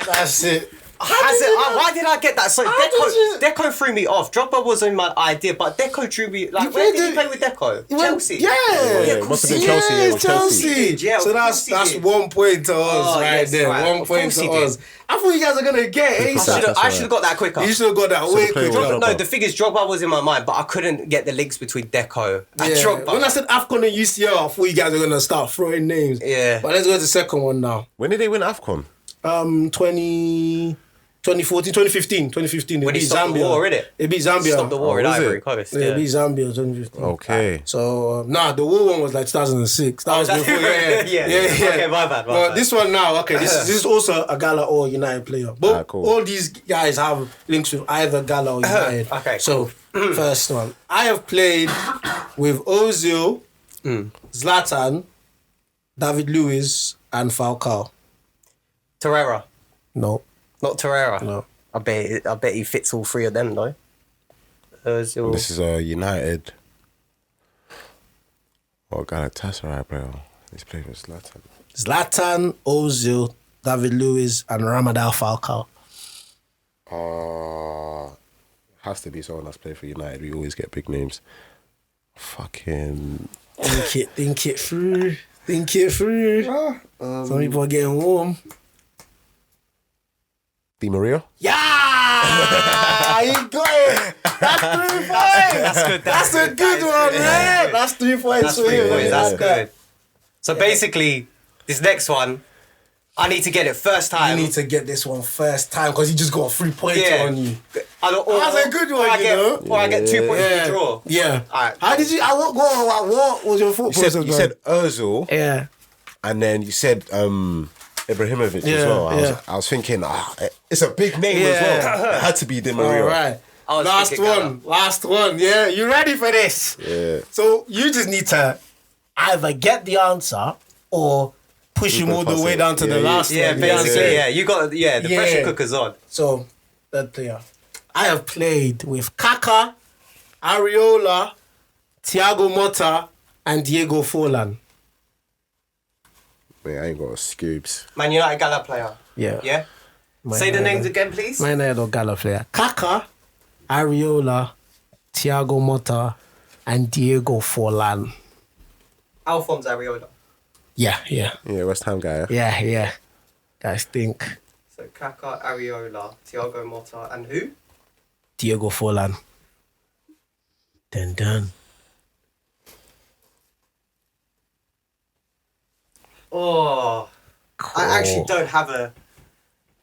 That's it. Why did I get that? So did Deco threw me off. Drogba wasn't my idea, but Deco drew me. Like, where did he play with Deco? Chelsea. Yeah. It must have been Chelsea. It was Chelsea. Yeah, so that's 1 point to us there. Right. 1 point to us. I thought you guys are gonna get ASAP. I should have got that quicker. You should have got that way played quicker. with No, the thing is, Drogba was in my mind, but I couldn't get the links between Deco and Yeah. Drogba. When I said AFCON and UCL, I thought you guys were gonna start throwing names. Yeah. But let's go to the second one now. When did they win AFCON? 2014, 2015. They When he beat stopped the Zambia. war, innit? They beat Zambia. Stop the war in was Ivory it? Coast. Yeah, they beat Zambia 2015. Okay. So, the war one was like 2006. That was before, Yeah. Okay, my bad. But this one now, okay, this is also a Gala or United player. But Ah, cool. all these guys have links with either Gala or United. Okay, So, first one. I have played with Ozil, Zlatan, David Luiz, and Falcao. Torreira. No. Not Torreira. No. I bet he fits all three of them though. Ozil. This is United. Oh, Galatasaray, bro. He's playing with Zlatan. Zlatan, Ozil, David Luiz, and Ramadal Falcao. Has to be someone that's played for United. We always get big names. Fucking. Think it through. Think it through. Some people are getting warm. Di Maria? Yeah! You got it! That's 3 points! That's good. That's a good one, man! That's 3 points That's for 3 you. points. That's Yeah. good. So basically, this next one, I need to get it first You time. need to get this one first time because you just got a 3 points on you. That's a good one, you know. Or I get 2 points Yeah. to draw. Yeah. Alright. How did you? What was your thought process? You said Ozil, Yeah. and then you said Ibrahimovic as Yeah, well. I yeah. was thinking, it's a big name as well. It had to be Di Maria. All right. I was Last thinking one. Last one. Yeah. You ready for this? Yeah. So you just need to either get the answer or push him all the pass way it. down to the Yeah, last Yeah, one. You know what I'm basically, saying? yeah. You got, the Yeah. pressure cooker's on. So, that player. I have played with Kaka, Areola, Thiago Motta, and Diego Forlan. Man, I ain't got a scoops. Man United Gala player. Yeah. Yeah? Say the names again, please. My name is Gala player. Kaka, Areola, Thiago Motta, and Diego Forlan. Alphonse Areola. Yeah. Yeah, West Ham guy. Yeah. Guys think So Kaka, Areola, Thiago Motta, and who? Diego Forlan. Done. Oh, Cool. I actually don't have a.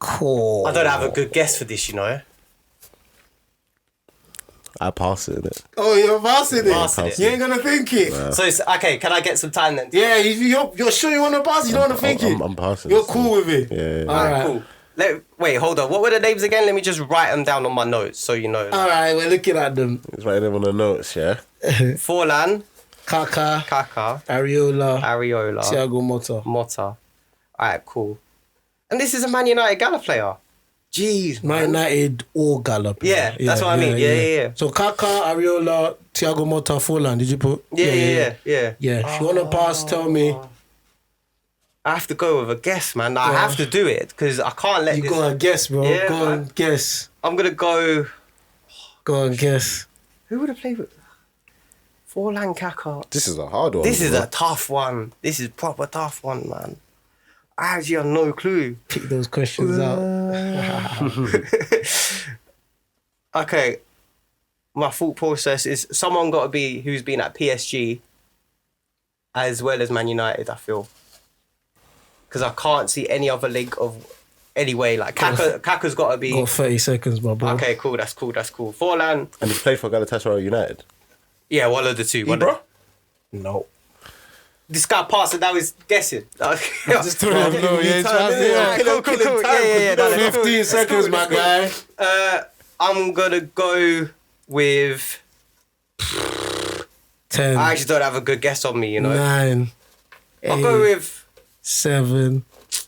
Cool. I don't have a good guess for this, you know. I pass it, innit? Oh, you're passing it. Passing it. You ain't gonna think it. So it's okay. Can I get some time then? Yeah, you're sure you want to pass? You don't want to think it. I'm passing You're it, cool with it. Yeah. All right. Cool. Wait, hold on. What were the names again? Let me just write them down on my notes so you know. All right, we're looking at them. It's right there on the notes, yeah? Forlan, Kaka, Kaka, Areola, Areola, Thiago Motta. Motta. Alright, cool. And this is a Man United Gala player. Jeez, Man United or Gala. Yeah, that's what I mean. Yeah. So Kaka, Areola, Thiago Motta, Forlan. Did you put? Yeah. Yeah. If you want to pass, tell me. I have to go with a guess, man. I have to do it because I can't let You this. go and guess, bro. Yeah, Go man. and guess. I'm gonna go. Go and guess. Who would have played with? Forlan, Kaka. This is a hard one. This is bro. a tough one. This is proper tough one, man. I actually have no clue. Pick those questions out. Okay, my thought process is someone got to be who's been at PSG as well as Man United, I feel. Because I can't see any other link of any way. Like Kaka's got to be. Got 30 seconds, my bro. Okay, cool. That's cool. Forlan. And he played for Galatasaray United. Yeah, one of the two. Ibra? No. This guy passed it. Now he's guessing. Just don't have no. Cool. Yeah. No, 15 seconds, my guy. I'm gonna go with. 10, I actually don't have a good guess on me. You know. 9, I'll go 8, with. 7,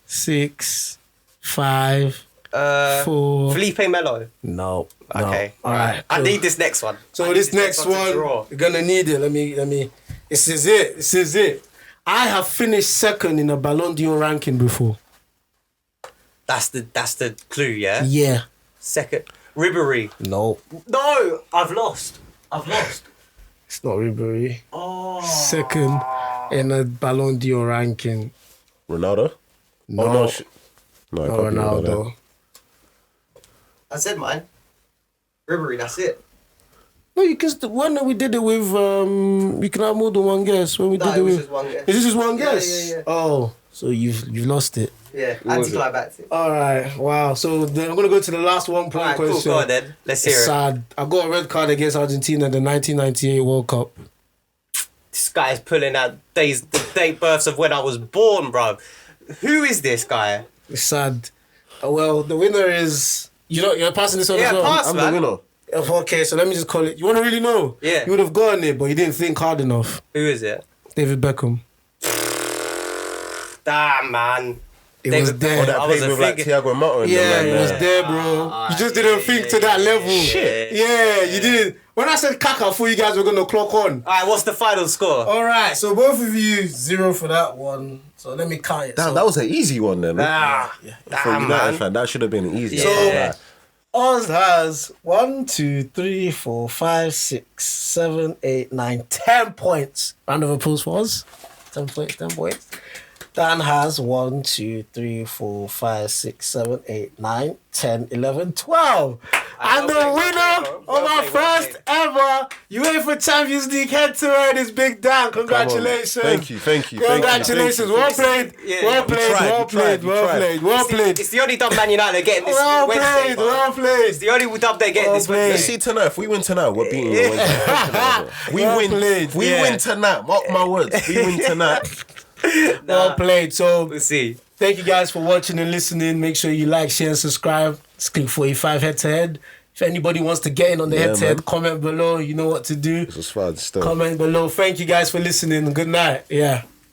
6, 5, For Felipe Melo. no. Okay. All right. I cool. need this next one. So this next to one, draw. you're gonna need it. Let me. This is it. This is it. I have finished second in a Ballon d'Or ranking before. That's the clue, yeah? Yeah. Second. Ribery. No. No! I've lost. It's not Ribery. Oh. Second in a Ballon d'Or ranking. Ronaldo? No, Oh, no. No, it not can't be Ronaldo. I said mine. Ribery, that's it. No, you can. When we did it with, you can have more than one guess. When we No, did it it was with, just one guess. is this just one Yeah, guess? yeah. Oh, so you've lost it. Yeah, was it? anticlimactic. All right, wow. So then I'm gonna go to the last 1 point Alright, cool, question. go on then. Let's hear It's it. sad. I got a red card against Argentina in the 1998 World Cup. This guy's pulling out the date births of when I was born, bro. Who is this guy? It's sad. Well, the winner is you're passing this on as well. pass, I'm man. the winner. Okay, so let me just call it. You want to really know? Yeah. You would have gotten it, but you didn't think hard enough. Who is it? David Beckham. Damn, man. It David was Oh, there. that I was played a with like figure- Thiago Motta and Yeah, them, it man, was there. there, bro. You just didn't think to that level. Shit. Yeah, you didn't. When I said Kaka, I thought you guys were gonna clock on. Alright, what's the final score? All right, so both of you 0 for that one. So let me count it. Damn, So, that was an easy one then. Ah, For a damn, United man. fan, that should have been easy. Yeah. Oz has 1, 2, 3, 4, 5, 6, 7, 8, 9, 10 points. Round of applause for Oz. 10 points, 10 points. Dan has 1, 2, 3, 4, 5, 6, 7, 8, 9, 10, 11, 12. And the winner of our first ever UEFA Champions League head-to-head is Big Dan. Congratulations. Thank you. Congratulations. Well played. Yeah. Well played. tried, Well you played. tried, you Well tried. played. Well played. It's the only dub Man United getting this Well Wednesday. played. man. Well played. It's the only dub they're getting this Well You Wednesday. see tonight, if we win tonight, we're beating you. We Well win. played. We Yeah. win tonight. Mark my words. We win tonight. Well played. So We'll see. thank you guys for watching and listening. Make sure you like, share, and subscribe. It's Clique 45 head-to-head. If anybody wants to get in on the Yeah, head-to-head, man. comment below. You know what to do. It's fun still. Comment below. Thank you guys for listening. Good night. Yeah.